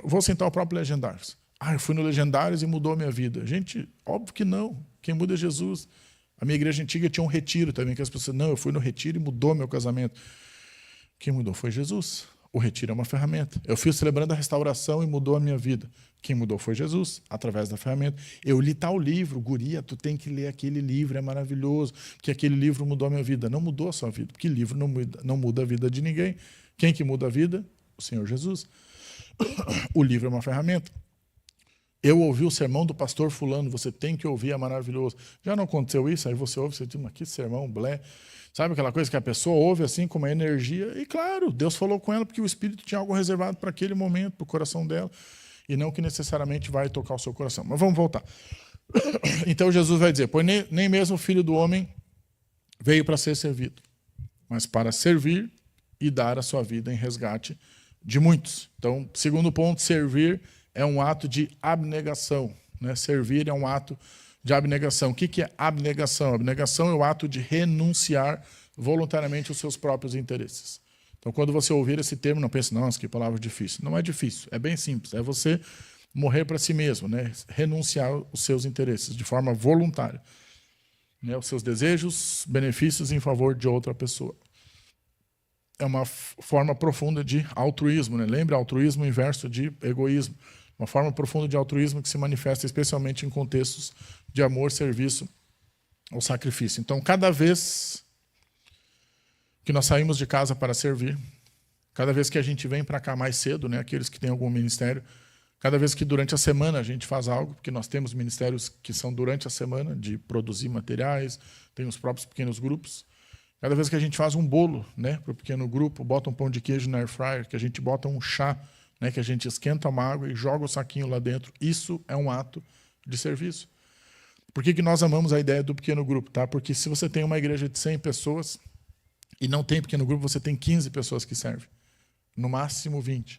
vou citar o próprio Legendários. Eu fui no Legendários e mudou a minha vida. Gente, óbvio que não. Quem muda é Jesus. A minha igreja antiga tinha um retiro também, que as pessoas, não, eu fui no retiro e mudou meu casamento. Quem mudou foi Jesus. O retiro é uma ferramenta. Eu fui celebrando a restauração e mudou a minha vida. Quem mudou foi Jesus, através da ferramenta. Eu li tal livro, guria, tu tem que ler aquele livro, é maravilhoso, que aquele livro mudou a minha vida. Não mudou a sua vida, porque livro não muda a vida de ninguém. Quem que muda a vida? O Senhor Jesus. O livro é uma ferramenta. Eu ouvi o sermão do pastor fulano, você tem que ouvir, é maravilhoso. Já não aconteceu isso? Aí você ouve, você diz, mas que sermão, blé. Sabe aquela coisa que a pessoa ouve assim com uma energia? E claro, Deus falou com ela porque o Espírito tinha algo reservado para aquele momento, para o coração dela, e não que necessariamente vai tocar o seu coração. Mas vamos voltar. Então Jesus vai dizer, pois nem mesmo o Filho do Homem veio para ser servido, mas para servir e dar a sua vida em resgate de muitos. Então, segundo ponto, servir é um ato de abnegação. Né? Servir é um ato de abnegação. O que é abnegação? Abnegação é o ato de renunciar voluntariamente aos seus próprios interesses. Então, quando você ouvir esse termo, não pense, nossa, que palavra difícil. Não é difícil, é bem simples. É você morrer para si mesmo, né? Renunciar aos seus interesses de forma voluntária. Né? Os seus desejos, benefícios em favor de outra pessoa. É uma forma profunda de altruísmo. Né? Lembra, altruísmo inverso de egoísmo. Uma forma profunda de altruísmo que se manifesta especialmente em contextos de amor, serviço ou sacrifício. Então, cada vez que nós saímos de casa para servir, cada vez que a gente vem para cá mais cedo, né, aqueles que têm algum ministério, cada vez que durante a semana a gente faz algo, porque nós temos ministérios que são durante a semana, de produzir materiais, tem os próprios pequenos grupos. Cada vez que a gente faz um bolo, né, para o pequeno grupo, bota um pão de queijo na air fryer, que a gente bota um chá, né, que a gente esquenta uma água e joga o saquinho lá dentro, isso é um ato de serviço. Por que nós amamos a ideia do pequeno grupo? Tá? Porque se você tem uma igreja de 100 pessoas e não tem pequeno grupo, você tem 15 pessoas que servem. No máximo 20%.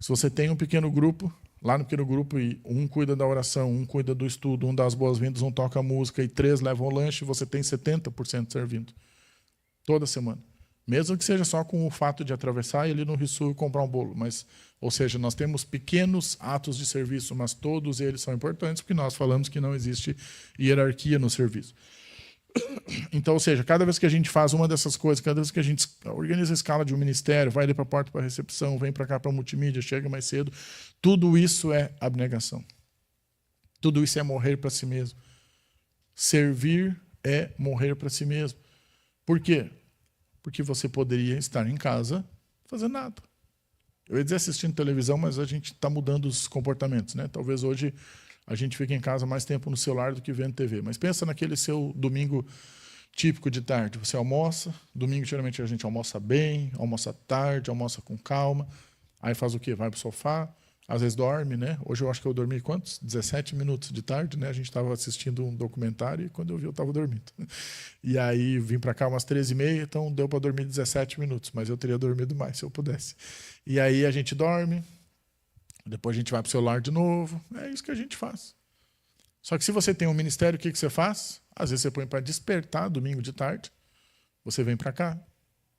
Se você tem um pequeno grupo, lá no pequeno grupo, e um cuida da oração, um cuida do estudo, um dá as boas-vindas, um toca a música e 3 levam o lanche, você tem 70% servindo. Toda semana. Mesmo que seja só com o fato de atravessar e ir no Rissul e comprar um bolo. Mas, ou seja, nós temos pequenos atos de serviço, mas todos eles são importantes porque nós falamos que não existe hierarquia no serviço. Então, ou seja, cada vez que a gente faz uma dessas coisas, cada vez que a gente organiza a escala de um ministério, vai ali para a porta para a recepção, vem para cá para a multimídia, chega mais cedo, tudo isso é abnegação. Tudo isso é morrer para si mesmo. Servir é morrer para si mesmo. Por quê? Porque você poderia estar em casa fazendo nada. Eu ia dizer assistindo televisão, mas a gente está mudando os comportamentos. Né? Talvez hoje a gente fique em casa mais tempo no celular do que vendo TV. Mas pensa naquele seu domingo típico de tarde. Você almoça, domingo geralmente a gente almoça bem, almoça tarde, almoça com calma. Aí faz o quê? Vai para o sofá, às vezes dorme, né? Hoje eu acho que eu dormi quantos? 17 minutos de tarde, né? A gente estava assistindo um documentário e quando eu vi eu estava dormindo. E aí vim para cá umas 13h30, então deu para dormir 17 minutos, mas eu teria dormido mais se eu pudesse. E aí a gente dorme, depois a gente vai para o celular de novo, é isso que a gente faz. Só que se você tem um ministério, o que você faz? Às vezes você põe para despertar domingo de tarde, você vem para cá,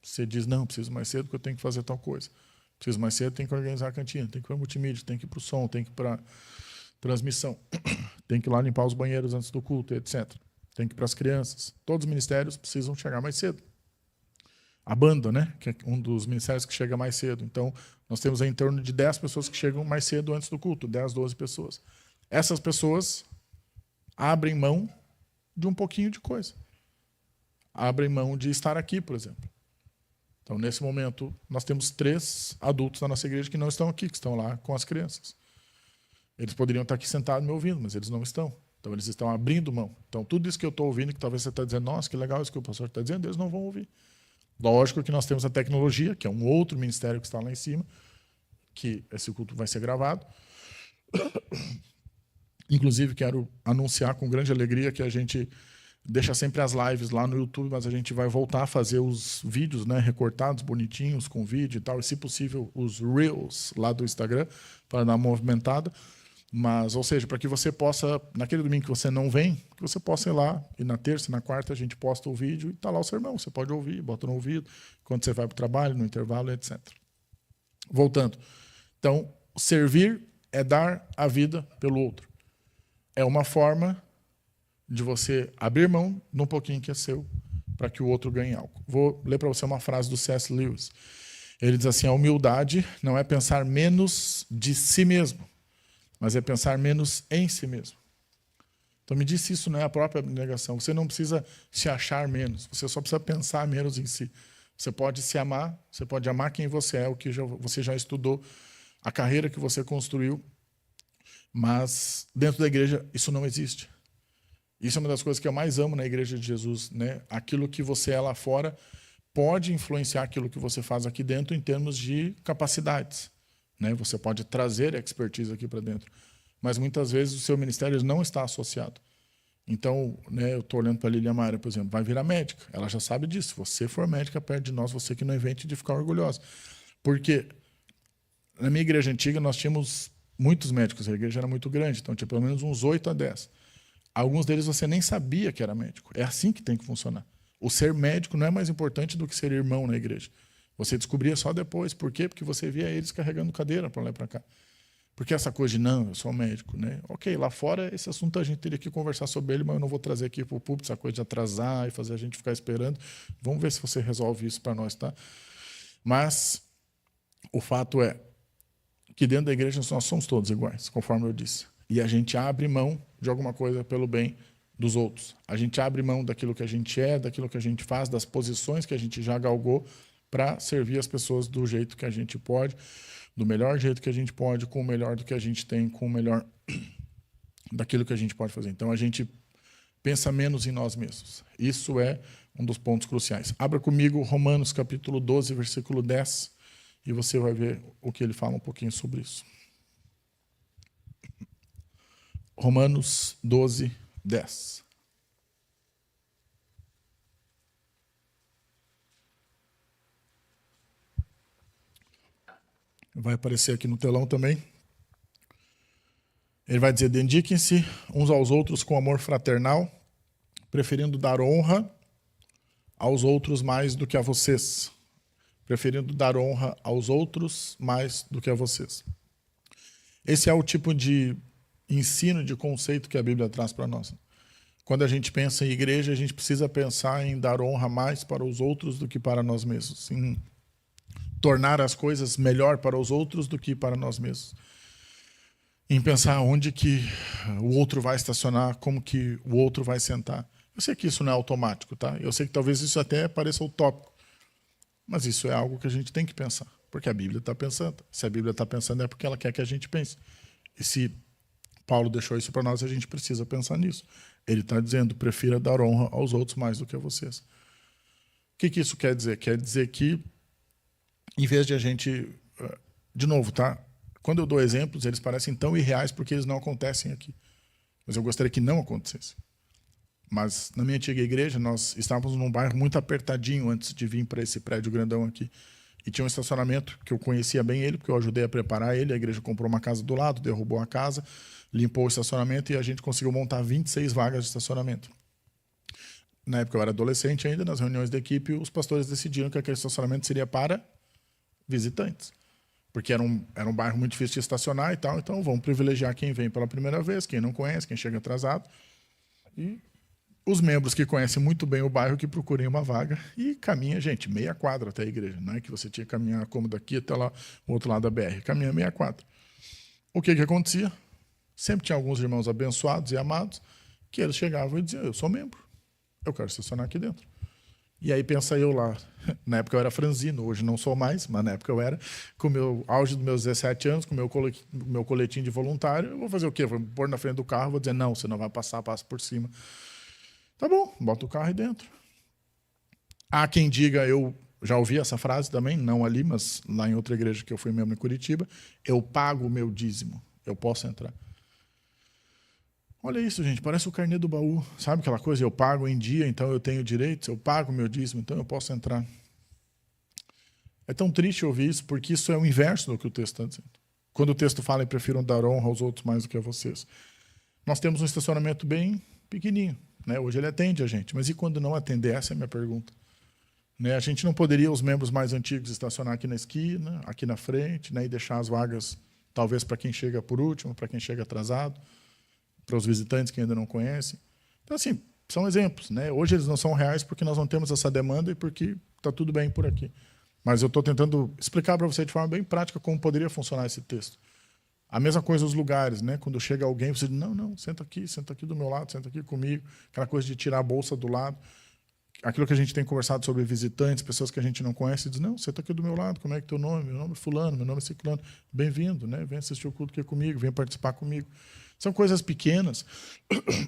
você diz, não, preciso mais cedo porque eu tenho que fazer tal coisa. Preciso mais cedo, tem que organizar a cantina, tem que ir para a multimídia, tem que ir para o som, tem que ir para a transmissão, tem que ir lá limpar os banheiros antes do culto, etc. Tem que ir para as crianças. Todos os ministérios precisam chegar mais cedo. A banda, né, que é um dos ministérios que chega mais cedo. Então, nós temos em torno de 10 pessoas que chegam mais cedo antes do culto, 10, 12 pessoas. Essas pessoas abrem mão de um pouquinho de coisa. abrem mão de estar aqui, por exemplo. Então, nesse momento, nós temos 3 adultos na nossa igreja que não estão aqui, que estão lá com as crianças. Eles poderiam estar aqui sentados me ouvindo, mas eles não estão. Então, eles estão abrindo mão. Então, tudo isso que eu estou ouvindo, que talvez você está dizendo, nossa, que legal isso que o pastor está dizendo, eles não vão ouvir. Lógico que nós temos a tecnologia, que é um outro ministério que está lá em cima, que esse culto vai ser gravado. Inclusive, quero anunciar com grande alegria que a gente deixa sempre as lives lá no YouTube, mas a gente vai voltar a fazer os vídeos, né, recortados, bonitinhos, com vídeo e tal, e se possível os Reels lá do Instagram, para dar uma movimentada. Mas, ou seja, para que você possa, naquele domingo que você não vem, que você possa ir lá, e na terça e na quarta a gente posta o vídeo e está lá o sermão. Você pode ouvir, bota no ouvido, quando você vai para o trabalho, no intervalo, etc. Voltando. Então, servir é dar a vida pelo outro. É uma forma de você abrir mão de um pouquinho que é seu, para que o outro ganhe algo. Vou ler para você uma frase do C.S. Lewis. Ele diz assim, a humildade não é pensar menos de si mesmo, mas é pensar menos em si mesmo. Então, me disse isso, não é a própria abnegação. Você não precisa se achar menos, você só precisa pensar menos em si. Você pode se amar, você pode amar quem você é, o que você já estudou, a carreira que você construiu, mas dentro da igreja isso não existe. Isso é uma das coisas que eu mais amo na Igreja de Jesus, né? Aquilo que você é lá fora pode influenciar aquilo que você faz aqui dentro em termos de capacidades, né? Você pode trazer expertise aqui para dentro, mas muitas vezes o seu ministério não está associado. Então, né, eu estou olhando para a Lilian Maia, por exemplo, vai virar médica. Ela já sabe disso. Se você for médica perto de nós, você que não invente de ficar orgulhosa. Porque na minha igreja antiga nós tínhamos muitos médicos, a igreja era muito grande, então tinha pelo menos uns 8 a 10. Alguns deles você nem sabia que era médico. É assim que tem que funcionar. O ser médico não é mais importante do que ser irmão na igreja. Você descobria só depois. Por quê? Porque você via eles carregando cadeira para lá e para cá. Porque essa coisa de, não, eu sou médico, né? Ok, lá fora esse assunto a gente teria que conversar sobre ele, mas eu não vou trazer aqui para o público essa coisa de atrasar e fazer a gente ficar esperando. Vamos ver se você resolve isso para nós, tá? Mas o fato é que dentro da igreja nós somos todos iguais, conforme eu disse. E a gente abre mão de alguma coisa pelo bem dos outros. A gente abre mão daquilo que a gente é, daquilo que a gente faz, das posições que a gente já galgou para servir as pessoas do jeito que a gente pode, do melhor jeito que a gente pode, com o melhor do que a gente tem, com o melhor daquilo que a gente pode fazer. Então, a gente pensa menos em nós mesmos. Isso é um dos pontos cruciais. Abra comigo Romanos capítulo 12, versículo 10, e você vai ver o que ele fala um pouquinho sobre isso. Romanos 12, 10. Vai aparecer aqui no telão também. Ele vai dizer, dediquem-se uns aos outros com amor fraternal, preferindo dar honra aos outros mais do que a vocês. Preferindo dar honra aos outros mais do que a vocês. Esse é o tipo de ensino, de conceito que a Bíblia traz para nós. Quando a gente pensa em igreja, a gente precisa pensar em dar honra mais para os outros do que para nós mesmos. Em tornar as coisas melhor para os outros do que para nós mesmos. Em pensar onde que o outro vai estacionar, como que o outro vai sentar. Eu sei que isso não é automático, tá? Eu sei que talvez isso até pareça utópico. Mas isso é algo que a gente tem que pensar. Porque a Bíblia está pensando. Se a Bíblia está pensando é porque ela quer que a gente pense. E se Paulo deixou isso para nós, a gente precisa pensar nisso. Ele está dizendo, prefira dar honra aos outros mais do que a vocês. O que isso quer dizer? Quer dizer que, em vez de a gente... De novo, tá? Quando eu dou exemplos, eles parecem tão irreais porque eles não acontecem aqui. Mas eu gostaria que não acontecesse. Mas na minha antiga igreja, nós estávamos num bairro muito apertadinho antes de vir para esse prédio grandão aqui. E tinha um estacionamento que eu conhecia bem ele, porque eu ajudei a preparar ele. A igreja comprou uma casa do lado, derrubou a casa, limpou o estacionamento e a gente conseguiu montar 26 vagas de estacionamento. Na época eu era adolescente ainda, nas reuniões da equipe, os pastores decidiram que aquele estacionamento seria para visitantes. Porque era um bairro muito difícil de estacionar e tal, então vamos privilegiar quem vem pela primeira vez, quem não conhece, quem chega atrasado. E os membros que conhecem muito bem o bairro que procurem uma vaga e caminha, gente, meia quadra até a igreja. Não é que você tinha que caminhar como daqui até lá, o outro lado da BR. Caminha meia quadra. O que acontecia? Sempre tinha alguns irmãos abençoados e amados que eles chegavam e diziam, eu sou membro, eu quero estacionar aqui dentro. E aí pensa eu lá, na época eu era franzino, hoje não sou mais, mas na época eu era, com o meu auge dos meus 17 anos, com o meu coletinho de voluntário, eu vou fazer o quê? Vou me pôr na frente do carro, vou dizer, não, você não vai passar, passa por cima. Tá bom, bota o carro aí dentro. Há quem diga, eu já ouvi essa frase também, não ali, mas lá em outra igreja que eu fui mesmo em Curitiba, eu pago o meu dízimo, eu posso entrar. Olha isso, gente, parece o carnê do baú. Sabe aquela coisa? Eu pago em dia, então eu tenho direitos. Eu pago meu dízimo, então eu posso entrar. É tão triste ouvir isso, porque isso é o inverso do que o texto está dizendo. Quando o texto fala, prefiram dar honra aos outros mais do que a vocês. Nós temos um estacionamento bem pequenininho. Né? Hoje ele atende a gente, mas e quando não atender? Essa é a minha pergunta. Né? A gente não poderia, os membros mais antigos, estacionar aqui na esquina, aqui na frente, né? E deixar as vagas, talvez, para quem chega por último, para quem chega atrasado, para os visitantes que ainda não conhecem. Então, assim, são exemplos. Né? Hoje eles não são reais porque nós não temos essa demanda e porque está tudo bem por aqui. Mas eu estou tentando explicar para você de forma bem prática como poderia funcionar esse texto. A mesma coisa os lugares. Né? Quando chega alguém, você diz, não, senta aqui do meu lado, senta aqui comigo. Aquela coisa de tirar a bolsa do lado. Aquilo que a gente tem conversado sobre visitantes, pessoas que a gente não conhece, diz, não, senta aqui do meu lado, como é que é teu nome? Meu nome é fulano, meu nome é ciclano. Bem-vindo, né? Vem assistir o culto aqui comigo, vem participar comigo. São coisas pequenas,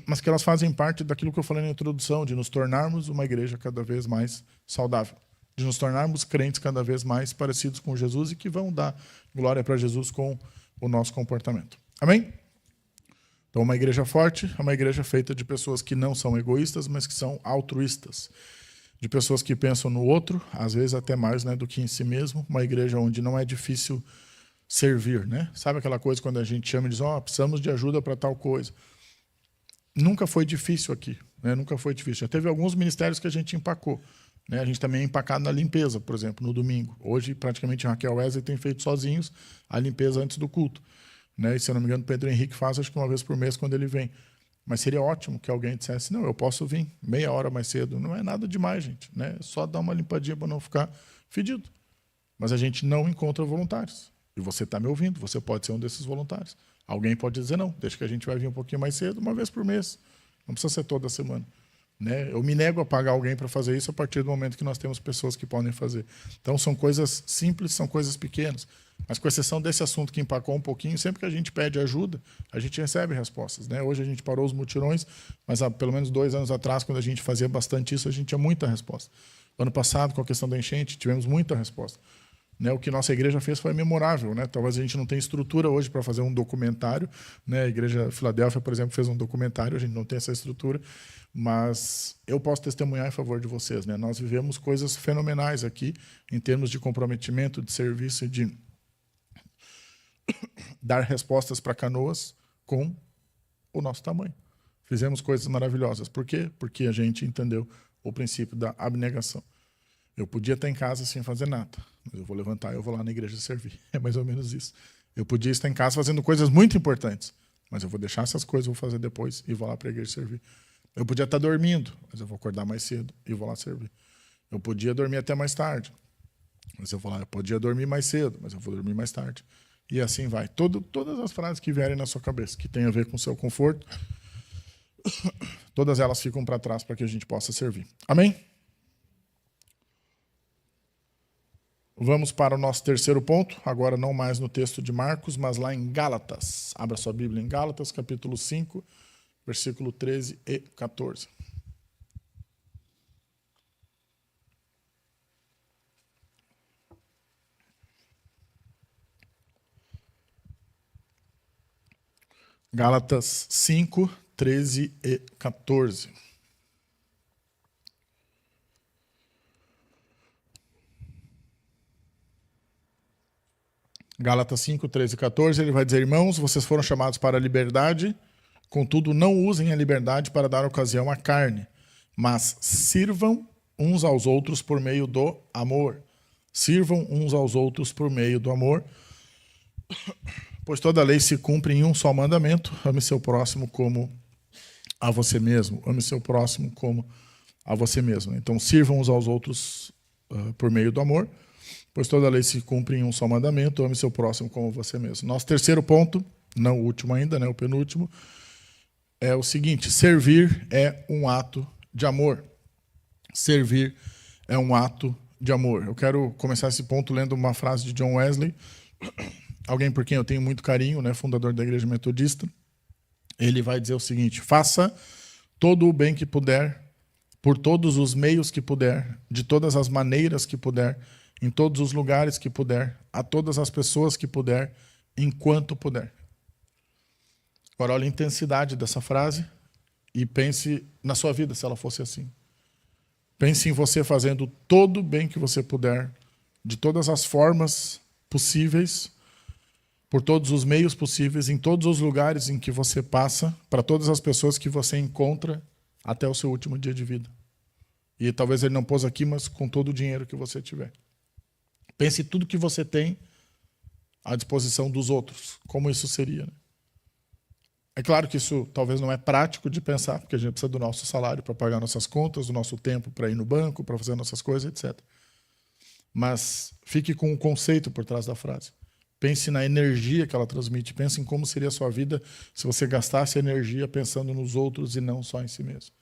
mas que elas fazem parte daquilo que eu falei na introdução, de nos tornarmos uma igreja cada vez mais saudável, de nos tornarmos crentes cada vez mais parecidos com Jesus e que vão dar glória para Jesus com o nosso comportamento. Amém? Então, uma igreja forte é uma igreja feita de pessoas que não são egoístas, mas que são altruístas, de pessoas que pensam no outro, às vezes até mais, né, do que em si mesmo, uma igreja onde não é difícil servir, né? Sabe aquela coisa quando a gente chama e diz, precisamos de ajuda para tal coisa. Nunca foi difícil aqui, né? Nunca foi difícil. Já teve alguns ministérios que a gente empacou. Né? A gente também é empacado na limpeza, por exemplo, no domingo. Hoje, praticamente, Raquel Wesley tem feito sozinhos a limpeza antes do culto. Né? E, se eu não me engano, o Pedro Henrique faz, acho que uma vez por mês, quando ele vem. Mas seria ótimo que alguém dissesse, não, eu posso vir meia hora mais cedo. Não é nada demais, gente. Né? É só dar uma limpadinha para não ficar fedido. Mas a gente não encontra voluntários. E você está me ouvindo, você pode ser um desses voluntários. Alguém pode dizer, não, deixa que a gente vai vir um pouquinho mais cedo, uma vez por mês. Não precisa ser toda semana. Né? Eu me nego a pagar alguém para fazer isso a partir do momento que nós temos pessoas que podem fazer. Então, são coisas simples, são coisas pequenas. Mas, com exceção desse assunto que empacou um pouquinho, sempre que a gente pede ajuda, a gente recebe respostas. Né? Hoje a gente parou os mutirões, mas há pelo menos 2 anos atrás, quando a gente fazia bastante isso, a gente tinha muita resposta. Ano passado, com a questão da enchente, tivemos muita resposta. Né, o que nossa igreja fez foi memorável. Né? Talvez a gente não tenha estrutura hoje para fazer um documentário. Né? A Igreja Filadélfia, por exemplo, fez um documentário, a gente não tem essa estrutura, mas eu posso testemunhar em favor de vocês. Né? Nós vivemos coisas fenomenais aqui, em termos de comprometimento, de serviço e de dar respostas para Canoas com o nosso tamanho. Fizemos coisas maravilhosas. Por quê? Porque a gente entendeu o princípio da abnegação. Eu podia estar em casa sem fazer nada, mas eu vou levantar e eu vou lá na igreja servir. É mais ou menos isso. Eu podia estar em casa fazendo coisas muito importantes, mas eu vou deixar essas coisas, vou fazer depois e vou lá para a igreja servir. Eu podia estar dormindo, mas eu vou acordar mais cedo e vou lá servir. Eu podia dormir até mais tarde, mas eu vou lá. Eu podia dormir mais cedo, mas eu vou dormir mais tarde. E assim vai. Todas as frases que vierem na sua cabeça, que tem a ver com o seu conforto, todas elas ficam para trás para que a gente possa servir. Amém? Vamos para o nosso terceiro ponto, agora não mais no texto de Marcos, mas lá em Gálatas. Abra sua Bíblia em Gálatas, capítulo 5, versículo 13 e 14. Gálatas 5, 13 e 14. Gálatas 5, 13 e 14, ele vai dizer, irmãos, vocês foram chamados para a liberdade, contudo não usem a liberdade para dar ocasião à carne, mas sirvam uns aos outros por meio do amor. Sirvam uns aos outros por meio do amor, pois toda a lei se cumpre em um só mandamento, ame seu próximo como a você mesmo. Ame seu próximo como a você mesmo. Então, sirvam uns aos outros por meio do amor, pois toda a lei se cumpre em um só mandamento, ame seu próximo como você mesmo. Nosso terceiro ponto, não o último ainda, né, o penúltimo, é o seguinte, servir é um ato de amor. Servir é um ato de amor. Eu quero começar esse ponto lendo uma frase de John Wesley, alguém por quem eu tenho muito carinho, né, fundador da Igreja Metodista. Ele vai dizer o seguinte: faça todo o bem que puder, por todos os meios que puder, de todas as maneiras que puder, em todos os lugares que puder, a todas as pessoas que puder, enquanto puder. Agora, olha a intensidade dessa frase e pense na sua vida, se ela fosse assim. Pense em você fazendo todo o bem que você puder, de todas as formas possíveis, por todos os meios possíveis, em todos os lugares em que você passa, para todas as pessoas que você encontra até o seu último dia de vida. E talvez ele não pôs aqui, mas com todo o dinheiro que você tiver. Pense em tudo que você tem à disposição dos outros. Como isso seria, né? É claro que isso talvez não é prático de pensar, porque a gente precisa do nosso salário para pagar nossas contas, do nosso tempo para ir no banco, para fazer nossas coisas, etc. Mas fique com o conceito por trás da frase. Pense na energia que ela transmite. Pense em como seria a sua vida se você gastasse energia pensando nos outros e não só em si mesmo.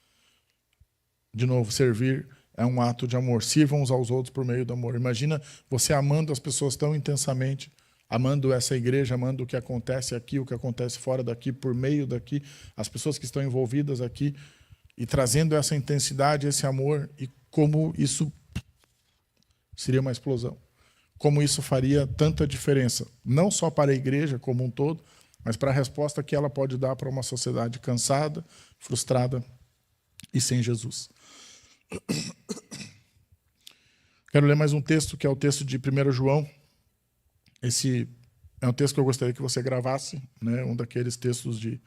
De novo, servir é um ato de amor. Sirvam uns aos outros por meio do amor. Imagina você amando as pessoas tão intensamente, amando essa igreja, amando o que acontece aqui, o que acontece fora daqui, por meio daqui, as pessoas que estão envolvidas aqui, e trazendo essa intensidade, esse amor, e como isso seria uma explosão. Como isso faria tanta diferença, não só para a igreja como um todo, mas para a resposta que ela pode dar para uma sociedade cansada, frustrada e sem Jesus. Quero ler mais um texto, que é o texto de 1 João. Esse é um texto que eu gostaria que você gravasse, né? Um daqueles textos de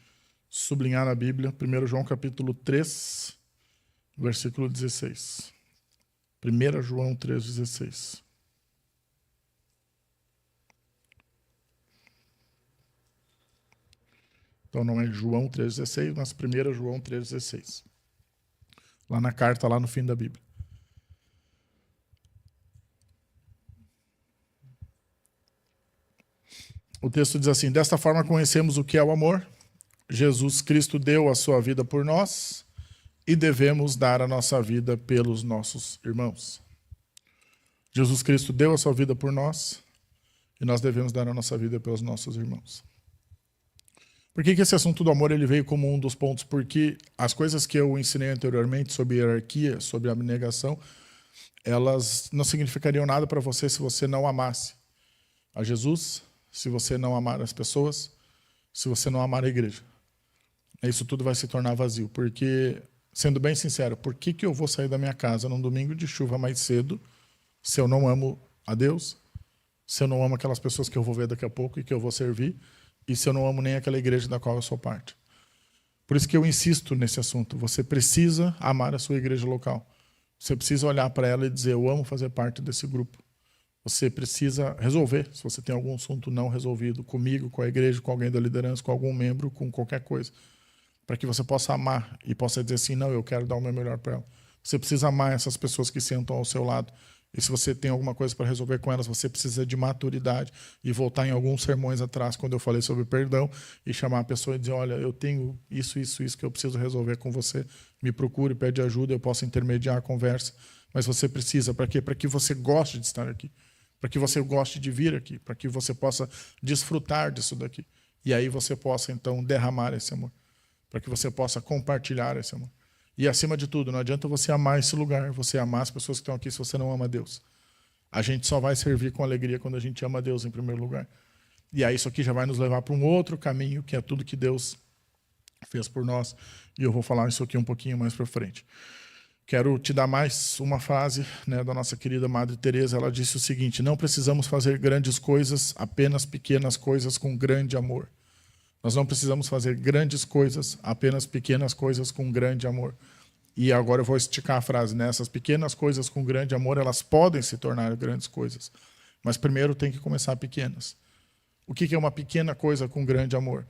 sublinhar na Bíblia. 1 João capítulo 3, versículo 16. 1 João 3, 16. Então não é João 3,16, mas 1 João 3,16. Lá na carta, lá no fim da Bíblia. O texto diz assim: desta forma conhecemos o que é o amor. Jesus Cristo deu a sua vida por nós e devemos dar a nossa vida pelos nossos irmãos. Jesus Cristo deu a sua vida por nós e nós devemos dar a nossa vida pelos nossos irmãos. Por que esse assunto do amor ele veio como um dos pontos? Porque as coisas que eu ensinei anteriormente sobre hierarquia, sobre abnegação, elas não significariam nada para você se você não amasse a Jesus, se você não amar as pessoas, se você não amar a igreja. Isso tudo vai se tornar vazio. Porque, sendo bem sincero, por que eu vou sair da minha casa num domingo de chuva mais cedo se eu não amo a Deus, se eu não amo aquelas pessoas que eu vou ver daqui a pouco e que eu vou servir, e se eu não amo nem aquela igreja da qual eu sou parte? Por isso que eu insisto nesse assunto. Você precisa amar a sua igreja local. Você precisa olhar para ela e dizer: eu amo fazer parte desse grupo. Você precisa resolver, se você tem algum assunto não resolvido, comigo, com a igreja, com alguém da liderança, com algum membro, com qualquer coisa, para que você possa amar e possa dizer assim: não, eu quero dar o meu melhor para ela. Você precisa amar essas pessoas que sentam ao seu lado. E se você tem alguma coisa para resolver com elas, você precisa de maturidade e voltar em alguns sermões atrás, quando eu falei sobre perdão, e chamar a pessoa e dizer: olha, eu tenho isso que eu preciso resolver com você. Me procure, pede ajuda, eu posso intermediar a conversa. Mas você precisa, para quê? Para que você goste de estar aqui. Para que você goste de vir aqui. Para que você possa desfrutar disso daqui. E aí você possa, então, derramar esse amor. Para que você possa compartilhar esse amor. E, acima de tudo, não adianta você amar esse lugar, você amar as pessoas que estão aqui, se você não ama Deus. A gente só vai servir com alegria quando a gente ama Deus em primeiro lugar. E aí isso aqui já vai nos levar para um outro caminho, que é tudo que Deus fez por nós. E eu vou falar isso aqui um pouquinho mais para frente. Quero te dar mais uma frase, né, da nossa querida Madre Teresa. Ela disse o seguinte: não precisamos fazer grandes coisas, apenas pequenas coisas com grande amor. Nós não precisamos fazer grandes coisas, apenas pequenas coisas com grande amor. E agora eu vou esticar a frase, né? Essas pequenas coisas com grande amor, elas podem se tornar grandes coisas. Mas primeiro tem que começar pequenas. O que é uma pequena coisa com grande amor?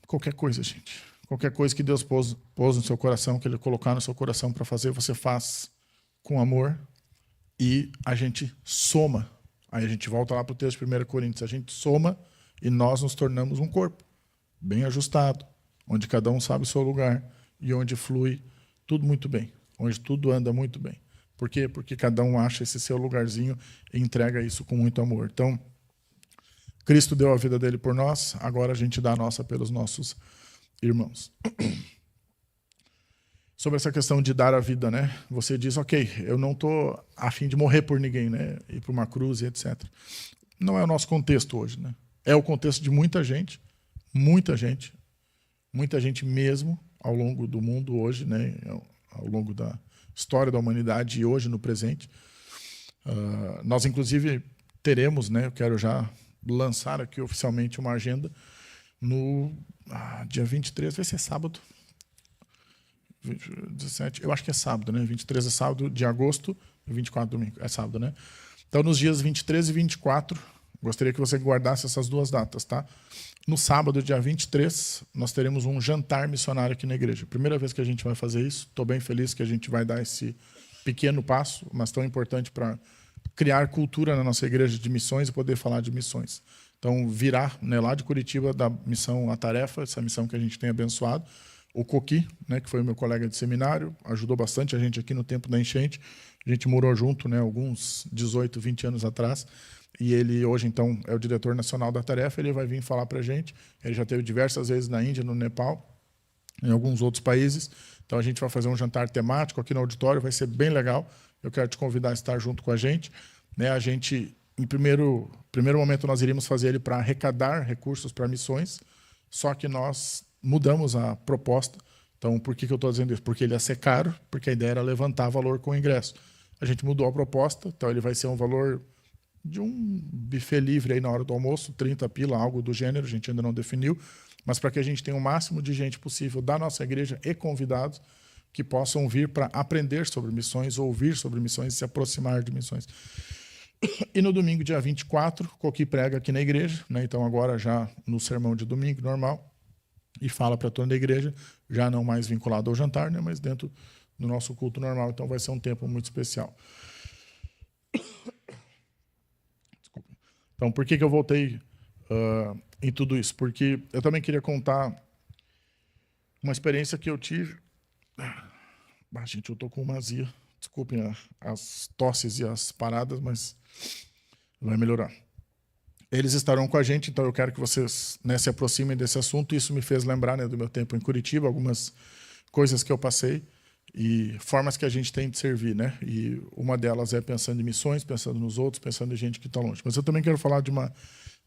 Qualquer coisa, gente. Qualquer coisa que Deus pôs no seu coração, que Ele colocar no seu coração para fazer, você faz com amor e a gente soma. Aí a gente volta lá para o texto de 1 Coríntios. A gente soma e nós nos tornamos um corpo bem ajustado, onde cada um sabe o seu lugar e onde flui tudo muito bem, onde tudo anda muito bem. Por quê? Porque cada um acha esse seu lugarzinho e entrega isso com muito amor. Então, Cristo deu a vida dele por nós, agora a gente dá a nossa pelos nossos irmãos. Sobre essa questão de dar a vida, né? Você diz, ok, eu não estou a fim de morrer por ninguém, né? Ir para uma cruz e etc. Não é o nosso contexto hoje, né? É o contexto de muita gente mesmo ao longo do mundo hoje, né? Ao longo da história da humanidade e hoje no presente. Nós, inclusive, teremos, né? Eu quero já lançar aqui oficialmente uma agenda no dia 23, vai ser sábado. 17, eu acho que é sábado, né? 23 é sábado de agosto, 24 domingo, é sábado, né? Então, nos dias 23 e 24, gostaria que você guardasse essas duas datas, tá? No sábado, dia 23, nós teremos um jantar missionário aqui na igreja. Primeira vez que a gente vai fazer isso, estou bem feliz que a gente vai dar esse pequeno passo, mas tão importante para criar cultura na nossa igreja de missões e poder falar de missões. Então, virá, né, lá de Curitiba, da missão A Tarefa, essa missão que a gente tem abençoado, o Coqui, né, que foi o meu colega de seminário, ajudou bastante a gente aqui no tempo da enchente. A gente morou junto, né, alguns 18, 20 anos atrás. E ele hoje, então, é o diretor nacional da Tarefa. Ele vai vir falar para a gente. Ele já esteve diversas vezes na Índia, no Nepal, em alguns outros países. Então, a gente vai fazer um jantar temático aqui no auditório. Vai ser bem legal. Eu quero te convidar a estar junto com a gente. Né, a gente, em primeiro momento, nós iríamos fazer ele para arrecadar recursos para missões. Só que nós mudamos a proposta. Então, por que eu estou dizendo isso? Porque ele ia ser caro, porque a ideia era levantar valor com o ingresso. A gente mudou a proposta, então ele vai ser um valor de um buffet livre aí na hora do almoço, 30 pila, algo do gênero, a gente ainda não definiu, mas para que a gente tenha o máximo de gente possível da nossa igreja e convidados que possam vir para aprender sobre missões, ouvir sobre missões e se aproximar de missões. E no domingo, dia 24, Coqui prega aqui na igreja, né? Então agora já no sermão de domingo normal, e fala para toda a igreja, já não mais vinculado ao jantar, né, mas dentro do nosso culto normal. Então vai ser um tempo muito especial. Desculpa. Então, por que eu voltei em tudo isso? Porque eu também queria contar uma experiência que eu tive. Gente, eu estou com uma azia. Desculpem as tosses e as paradas, mas vai melhorar. Eles estarão com a gente, então eu quero que vocês, né, se aproximem desse assunto. Isso me fez lembrar, né, do meu tempo em Curitiba, algumas coisas que eu passei e formas que a gente tem de servir, né? E uma delas é pensando em missões, pensando nos outros, pensando em gente que está longe. Mas eu também quero falar de uma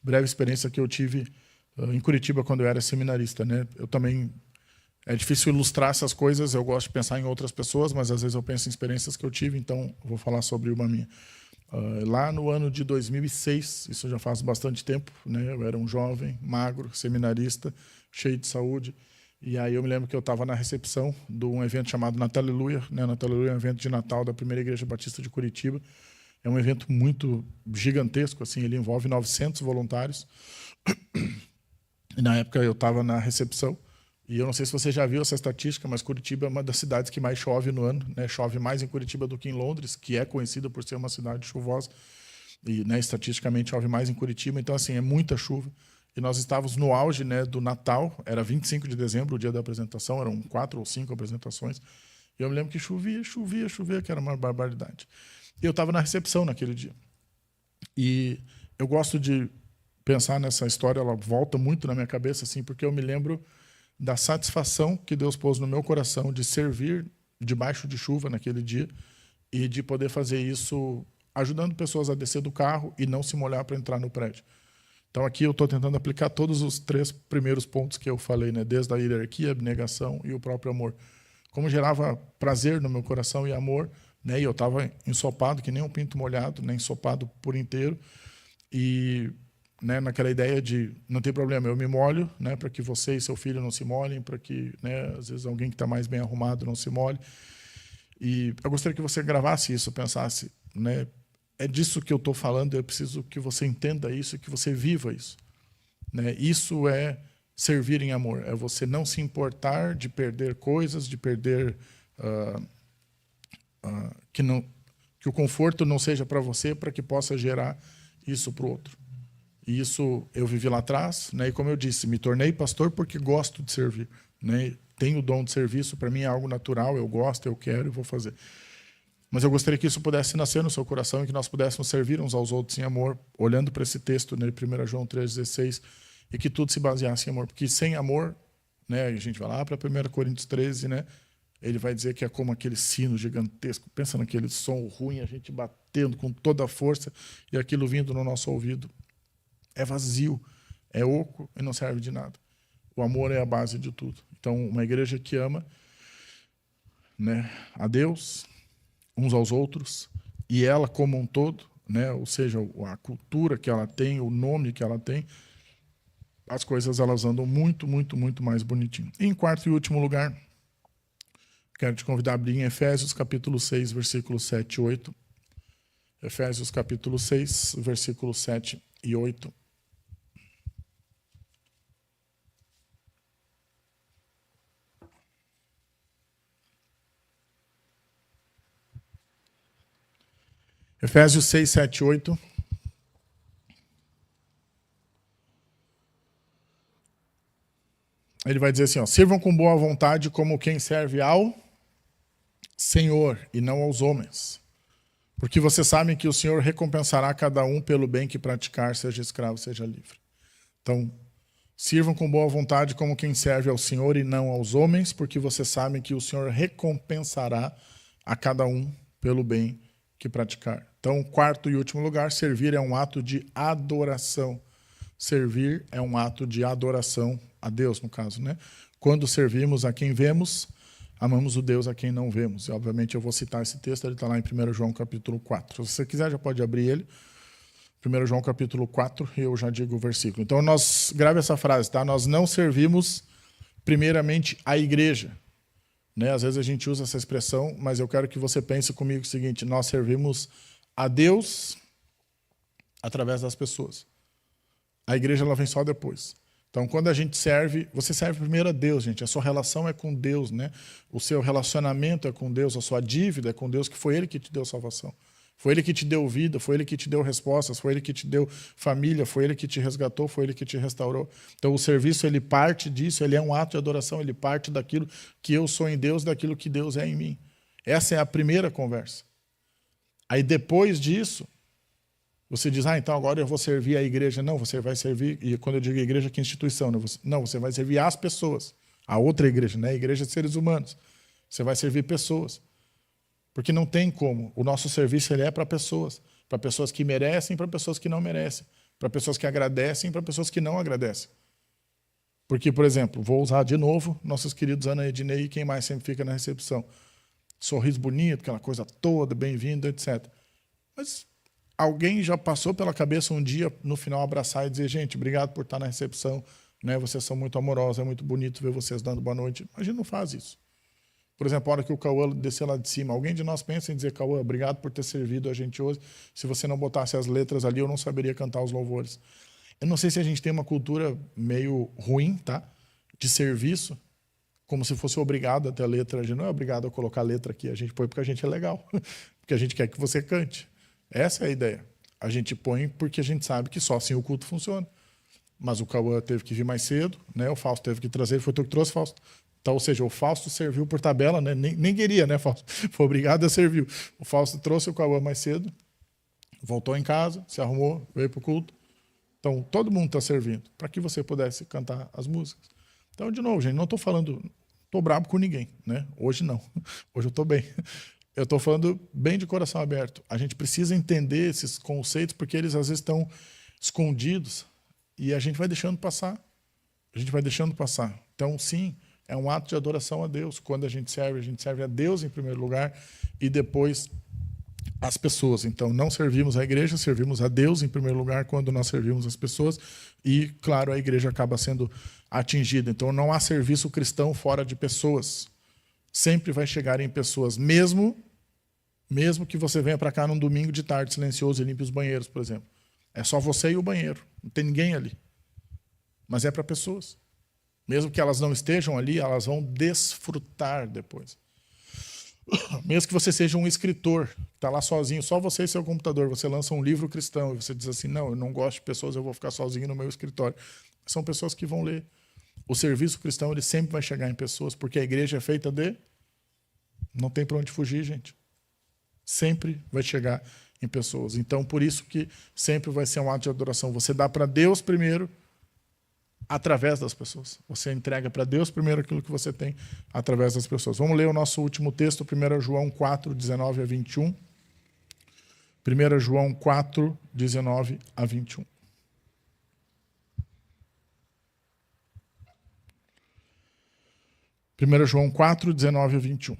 breve experiência que eu tive em Curitiba quando eu era seminarista, né? Eu também é difícil ilustrar essas coisas. Eu gosto de pensar em outras pessoas, mas às vezes eu penso em experiências que eu tive. Então vou falar sobre uma minha. Lá no ano de 2006, isso já faz bastante tempo, né? Eu era um jovem, magro, seminarista, cheio de saúde. E aí eu me lembro que eu estava na recepção de um evento chamado Natal Aleluia, né? Natal Aleluia é um evento de Natal da Primeira Igreja Batista de Curitiba. É um evento muito gigantesco, assim, ele envolve 900 voluntários. E na época eu estava na recepção. E eu não sei se você já viu essa estatística, mas Curitiba é uma das cidades que mais chove no ano, né? Chove mais em Curitiba do que em Londres, que é conhecida por ser uma cidade chuvosa. E, né, estatisticamente chove mais em Curitiba, então assim, é muita chuva. E nós estávamos no auge, né, do Natal, era 25 de dezembro, o dia da apresentação, eram 4 ou 5 apresentações. E eu me lembro que chovia, que era uma barbaridade. E eu estava na recepção naquele dia. E eu gosto de pensar nessa história, ela volta muito na minha cabeça, assim, porque eu me lembro da satisfação que Deus pôs no meu coração de servir debaixo de chuva naquele dia e de poder fazer isso ajudando pessoas a descer do carro e não se molhar para entrar no prédio. Então, aqui eu estou tentando aplicar todos os 3 primeiros pontos que eu falei, né? Desde a hierarquia, a abnegação e o próprio amor. Como gerava prazer no meu coração e amor, né? E eu estava ensopado, que nem um pinto molhado, né? Ensopado por inteiro. E, né, naquela ideia de não tem problema, eu me molho, né, para que você e seu filho não se molhem, para que, né, às vezes alguém que está mais bem arrumado não se molhe. E eu gostaria que você gravasse isso, pensasse, né, é disso que eu estou falando, eu preciso que você entenda isso e que você viva isso. Né? Isso é servir em amor, é você não se importar de perder coisas, de perder que o conforto não seja para você, para que possa gerar isso para o outro. E isso eu vivi lá atrás, né? E como eu disse, me tornei pastor porque gosto de servir, né? Tenho o dom de serviço, para mim é algo natural, eu gosto, eu quero e vou fazer. Mas eu gostaria que isso pudesse nascer no seu coração e que nós pudéssemos servir uns aos outros em amor, olhando para esse texto, né, 1 João 3,16, e que tudo se baseasse em amor. Porque sem amor, né, a gente vai lá para 1 Coríntios 13, né, ele vai dizer que é como aquele sino gigantesco. Pensa naquele som ruim, a gente batendo com toda a força e aquilo vindo no nosso ouvido. É vazio, é oco e não serve de nada. O amor é a base de tudo. Então, uma igreja que ama, né, a Deus, uns aos outros, e ela como um todo, né, ou seja, a cultura que ela tem, o nome que ela tem, as coisas elas andam muito, muito, muito mais bonitinho. E em quarto e último lugar, quero te convidar a abrir em Efésios capítulo 6, versículos 7 e 8. Efésios capítulo 6, versículos 7 e 8. Efésios 6, 7 e 8. Ele vai dizer assim, ó, sirvam com boa vontade como quem serve ao Senhor e não aos homens. Porque vocês sabem que o Senhor recompensará cada um pelo bem que praticar, seja escravo, seja livre. Então, sirvam com boa vontade como quem serve ao Senhor e não aos homens, porque vocês sabem que o Senhor recompensará a cada um pelo bem que praticar. Então, quarto e último lugar, servir é um ato de adoração. Servir é um ato de adoração a Deus, no caso, né? Quando servimos a quem vemos, amamos o Deus a quem não vemos. E, obviamente, eu vou citar esse texto, ele está lá em 1 João capítulo 4. Se você quiser, já pode abrir ele. 1 João capítulo 4, e eu já digo o versículo. Então, grave essa frase, tá? Nós não servimos primeiramente a igreja. Né? Às vezes a gente usa essa expressão, mas eu quero que você pense comigo o seguinte, nós servimos a Deus através das pessoas. A igreja ela vem só depois. Então, quando a gente serve, você serve primeiro a Deus, gente. A sua relação é com Deus, né? O seu relacionamento é com Deus, a sua dívida é com Deus, que foi Ele que te deu salvação. Foi Ele que te deu vida, foi Ele que te deu respostas, foi Ele que te deu família, foi Ele que te resgatou, foi Ele que te restaurou. Então, o serviço, ele parte disso, ele é um ato de adoração, ele parte daquilo que eu sou em Deus, daquilo que Deus é em mim. Essa é a primeira conversa. Aí, depois disso, você diz, então agora eu vou servir a igreja. Não, você vai servir, e quando eu digo igreja, que instituição? Não, você vai servir as pessoas. A outra igreja, né? A igreja de seres humanos. Você vai servir pessoas. Porque não tem como. O nosso serviço ele é para pessoas que merecem, para pessoas que não merecem, para pessoas que agradecem, para pessoas que não agradecem. Porque, por exemplo, vou usar de novo nossos queridos Ana e Ednei, quem mais sempre fica na recepção. Sorriso bonito, aquela coisa toda, bem-vindo, etc. Mas alguém já passou pela cabeça um dia, no final, abraçar e dizer, gente, obrigado por estar na recepção, né? Vocês são muito amorosos, é muito bonito ver vocês dando boa noite. A gente não faz isso. Por exemplo, a hora que o Cauã descer lá de cima, alguém de nós pensa em dizer, Cauã, obrigado por ter servido a gente hoje. Se você não botasse as letras ali, eu não saberia cantar os louvores. Eu não sei se a gente tem uma cultura meio ruim, tá? De serviço, como se fosse obrigado a ter a letra. A gente não é obrigado a colocar a letra aqui, a gente põe porque a gente é legal, porque a gente quer que você cante. Essa é a ideia. A gente põe porque a gente sabe que só assim o culto funciona. Mas o Cauã teve que vir mais cedo, né? O Fausto teve que trazer, foi tu que trouxe, Fausto. Então, ou seja, o Fausto serviu por tabela, né? Nem queria, né, Fausto? Foi obrigado a servir. O Fausto trouxe o Cauã mais cedo, voltou em casa, se arrumou, veio para o culto. Então, todo mundo está servindo para que você pudesse cantar as músicas. Então, de novo, gente, não estou falando, estou bravo com ninguém, né? Hoje não. Hoje eu estou bem. Eu estou falando bem de coração aberto. A gente precisa entender esses conceitos porque eles às vezes estão escondidos e a gente vai deixando passar. A gente vai deixando passar. Então, sim, é um ato de adoração a Deus. Quando a gente serve a Deus em primeiro lugar e depois as pessoas. Então, não servimos a igreja, servimos a Deus em primeiro lugar quando nós servimos as pessoas e, claro, a igreja acaba sendo atingida. Então, não há serviço cristão fora de pessoas. Sempre vai chegar em pessoas, mesmo que você venha para cá num domingo de tarde silencioso e limpe os banheiros, por exemplo. É só você e o banheiro, não tem ninguém ali. Mas é para pessoas. Mesmo que elas não estejam ali, elas vão desfrutar depois. Mesmo que você seja um escritor, está lá sozinho, só você e seu computador, você lança um livro cristão e você diz assim, não, eu não gosto de pessoas, eu vou ficar sozinho no meu escritório. São pessoas que vão ler. O serviço cristão ele sempre vai chegar em pessoas, porque a igreja é feita de... Não tem para onde fugir, gente. sempre vai chegar em pessoas. Então, por isso que sempre vai ser um ato de adoração. Você dá para Deus primeiro, através das pessoas. Você entrega para Deus primeiro aquilo que você tem através das pessoas. Vamos ler o nosso último texto, 1 João 4, 19 a 21. 1 João 4, 19 a 21. João 4, 19 a 21.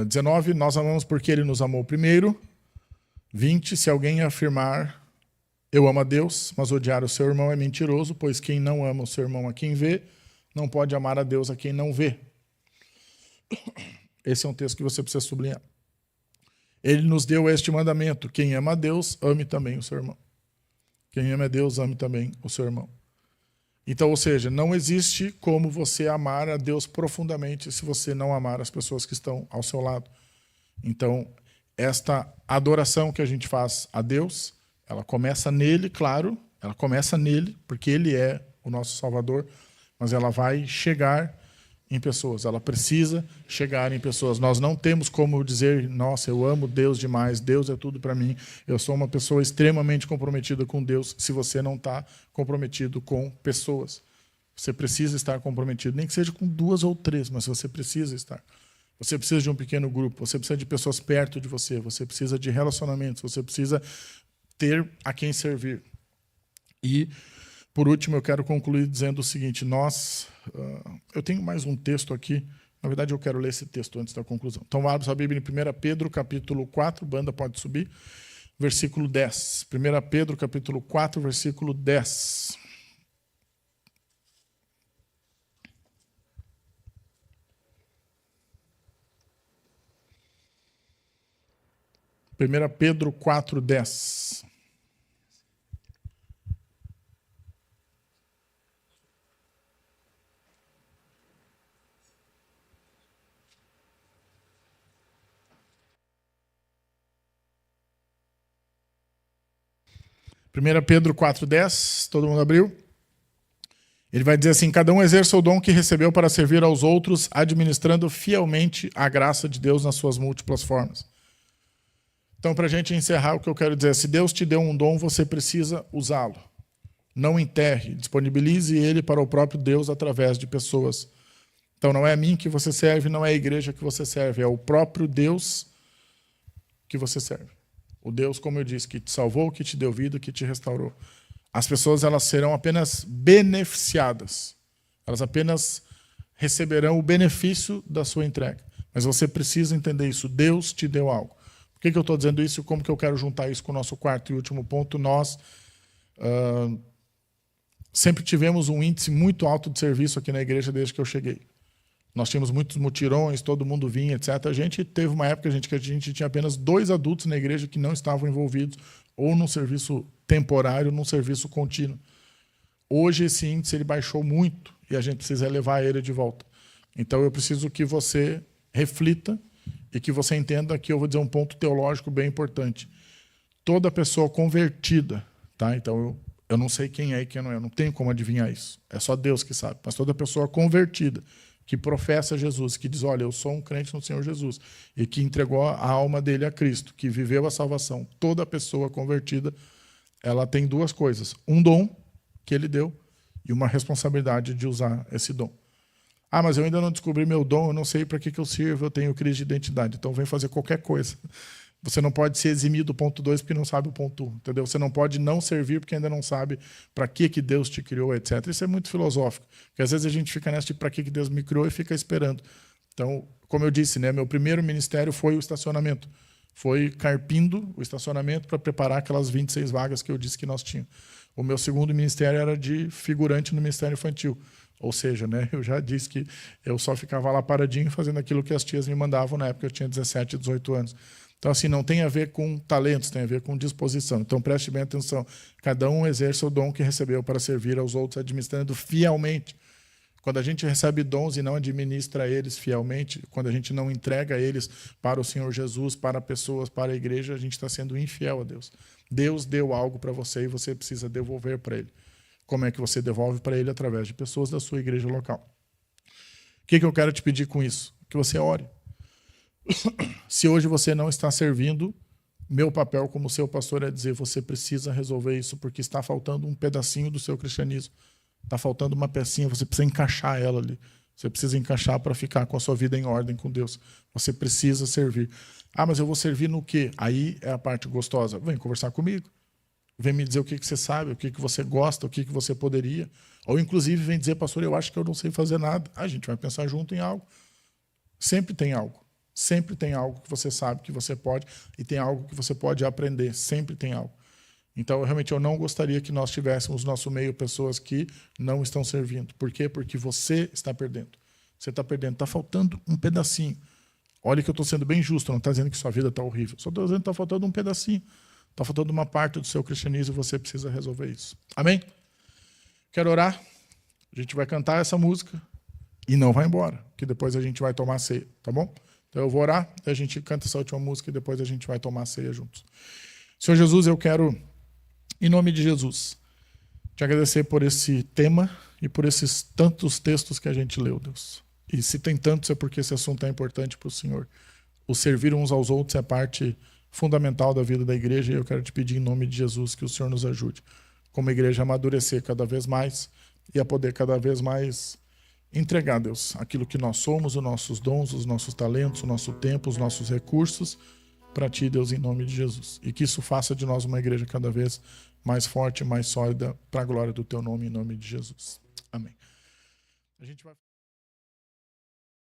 19, nós amamos porque ele nos amou primeiro. 20, se alguém afirmar, eu amo a Deus, mas odiar o seu irmão é mentiroso, pois quem não ama o seu irmão a quem vê, não pode amar a Deus a quem não vê. Esse é um texto que você precisa sublinhar. Ele nos deu este mandamento: quem ama a Deus, ame também o seu irmão. Quem ama a Deus, ame também o seu irmão. Então, ou seja, não existe como você amar a Deus profundamente se você não amar as pessoas que estão ao seu lado. Então, esta adoração que a gente faz a Deus, ela começa nele, claro, ela começa nele, porque ele é o nosso Salvador, mas ela vai chegar em pessoas, ela precisa chegar em pessoas. Nós não temos como dizer, nossa, eu amo Deus demais, Deus é tudo para mim, eu sou uma pessoa extremamente comprometida com Deus, se você não está comprometido com pessoas. Você precisa estar comprometido, nem que seja com 2 ou 3, mas você precisa estar. Você precisa de um pequeno grupo, você precisa de pessoas perto de você, você precisa de relacionamentos, você precisa ter a quem servir. E, por último, eu quero concluir dizendo o seguinte, eu tenho mais um texto aqui, na verdade eu quero ler esse texto antes da conclusão. Então, abra sua Bíblia em 1 Pedro, capítulo 4, banda pode subir, versículo 10. 1 Pedro, capítulo 4, versículo 10. 1 Pedro 4, 10. Primeira Pedro 4,10, todo mundo abriu? Ele vai dizer assim, cada um exerça o dom que recebeu para servir aos outros, administrando fielmente a graça de Deus nas suas múltiplas formas. Então, para a gente encerrar, o que eu quero dizer é, se Deus te deu um dom, você precisa usá-lo. Não enterre, disponibilize ele para o próprio Deus através de pessoas. Então, não é a mim que você serve, não é a igreja que você serve, é o próprio Deus que você serve. O Deus, como eu disse, que te salvou, que te deu vida, que te restaurou. As pessoas elas serão apenas beneficiadas. Elas apenas receberão o benefício da sua entrega. Mas você precisa entender isso. Deus te deu algo. Por que eu estou dizendo isso e como que eu quero juntar isso com o nosso quarto e último ponto? Nós sempre tivemos um índice muito alto de serviço aqui na igreja desde que eu cheguei. Nós tínhamos muitos mutirões, todo mundo vinha, etc. A gente teve uma época que a gente tinha apenas 2 adultos na igreja que não estavam envolvidos ou num serviço temporário, ou num serviço contínuo. Hoje esse índice ele baixou muito e a gente precisa levar ele de volta. Então eu preciso que você reflita e que você entenda que eu vou dizer um ponto teológico bem importante. Toda pessoa convertida, tá? Então eu não sei quem é e quem não é, eu não tenho como adivinhar isso. É só Deus que sabe. Mas toda pessoa convertida, que professa Jesus, que diz, olha, eu sou um crente no Senhor Jesus, e que entregou a alma dele a Cristo, que viveu a salvação, toda pessoa convertida, ela tem 2 coisas. Um dom que ele deu e uma responsabilidade de usar esse dom. Ah, mas eu ainda não descobri meu dom, eu não sei para que eu sirvo, eu tenho crise de identidade. Então vem fazer qualquer coisa. Você não pode se eximir do ponto 2 porque não sabe o ponto 1. Entendeu? Você não pode não servir porque ainda não sabe para que Deus te criou, etc. Isso é muito filosófico. Porque às vezes a gente fica nessa de para que Deus me criou e fica esperando. Então, como eu disse, né, meu primeiro ministério foi o estacionamento. Foi carpindo o estacionamento para preparar aquelas 26 vagas que eu disse que nós tínhamos. O meu segundo ministério era de figurante no Ministério Infantil. Ou seja, né, eu já disse que eu só ficava lá paradinho fazendo aquilo que as tias me mandavam na época, eu tinha 17, 18 anos. Então, assim, não tem a ver com talentos, tem a ver com disposição. Então, preste bem atenção. Cada um exerce o dom que recebeu para servir aos outros, administrando fielmente. Quando a gente recebe dons e não administra eles fielmente, quando a gente não entrega eles para o Senhor Jesus, para pessoas, para a igreja, a gente está sendo infiel a Deus. Deus deu algo para você e você precisa devolver para Ele. Como é que você devolve para Ele? Através de pessoas da sua igreja local. que eu quero te pedir com isso? Que você ore. Se hoje você não está servindo, meu papel como seu pastor é dizer, você precisa resolver isso, porque está faltando um pedacinho do seu cristianismo. Está faltando uma pecinha, você precisa encaixar ela ali. Você precisa encaixar para ficar com a sua vida em ordem com Deus. Você precisa servir. Ah, mas eu vou servir no quê? Aí é a parte gostosa. Vem conversar comigo. Vem me dizer o que você sabe, o que você gosta, o que você poderia. Ou, inclusive, vem dizer, pastor, eu acho que eu não sei fazer nada. A gente vai pensar junto em algo. Sempre tem algo. Sempre tem algo que você sabe que você pode e tem algo que você pode aprender. Sempre tem algo. Então, realmente, eu não gostaria que nós tivéssemos no nosso meio pessoas que não estão servindo. Por quê? Porque você está perdendo. Você está perdendo. Está faltando um pedacinho. Olha que eu estou sendo bem justo, não está dizendo que sua vida está horrível. Só estou dizendo que está faltando um pedacinho. Está faltando uma parte do seu cristianismo e você precisa resolver isso. Amém? Quero orar. A gente vai cantar essa música e não vai embora, que depois a gente vai tomar ceia, tá bom? Então eu vou orar, a gente canta essa última música e depois a gente vai tomar ceia juntos. Senhor Jesus, eu quero, em nome de Jesus, te agradecer por esse tema e por esses tantos textos que a gente leu, Deus. E se tem tantos é porque esse assunto é importante para o Senhor. O servir uns aos outros é parte fundamental da vida da igreja e eu quero te pedir em nome de Jesus que o Senhor nos ajude, como igreja, a amadurecer cada vez mais e a poder cada vez mais entregar, Deus, aquilo que nós somos, os nossos dons, os nossos talentos, o nosso tempo, os nossos recursos, para Ti, Deus, em nome de Jesus. E que isso faça de nós uma igreja cada vez mais forte, mais sólida, para a glória do Teu nome, em nome de Jesus. Amém. A gente vai...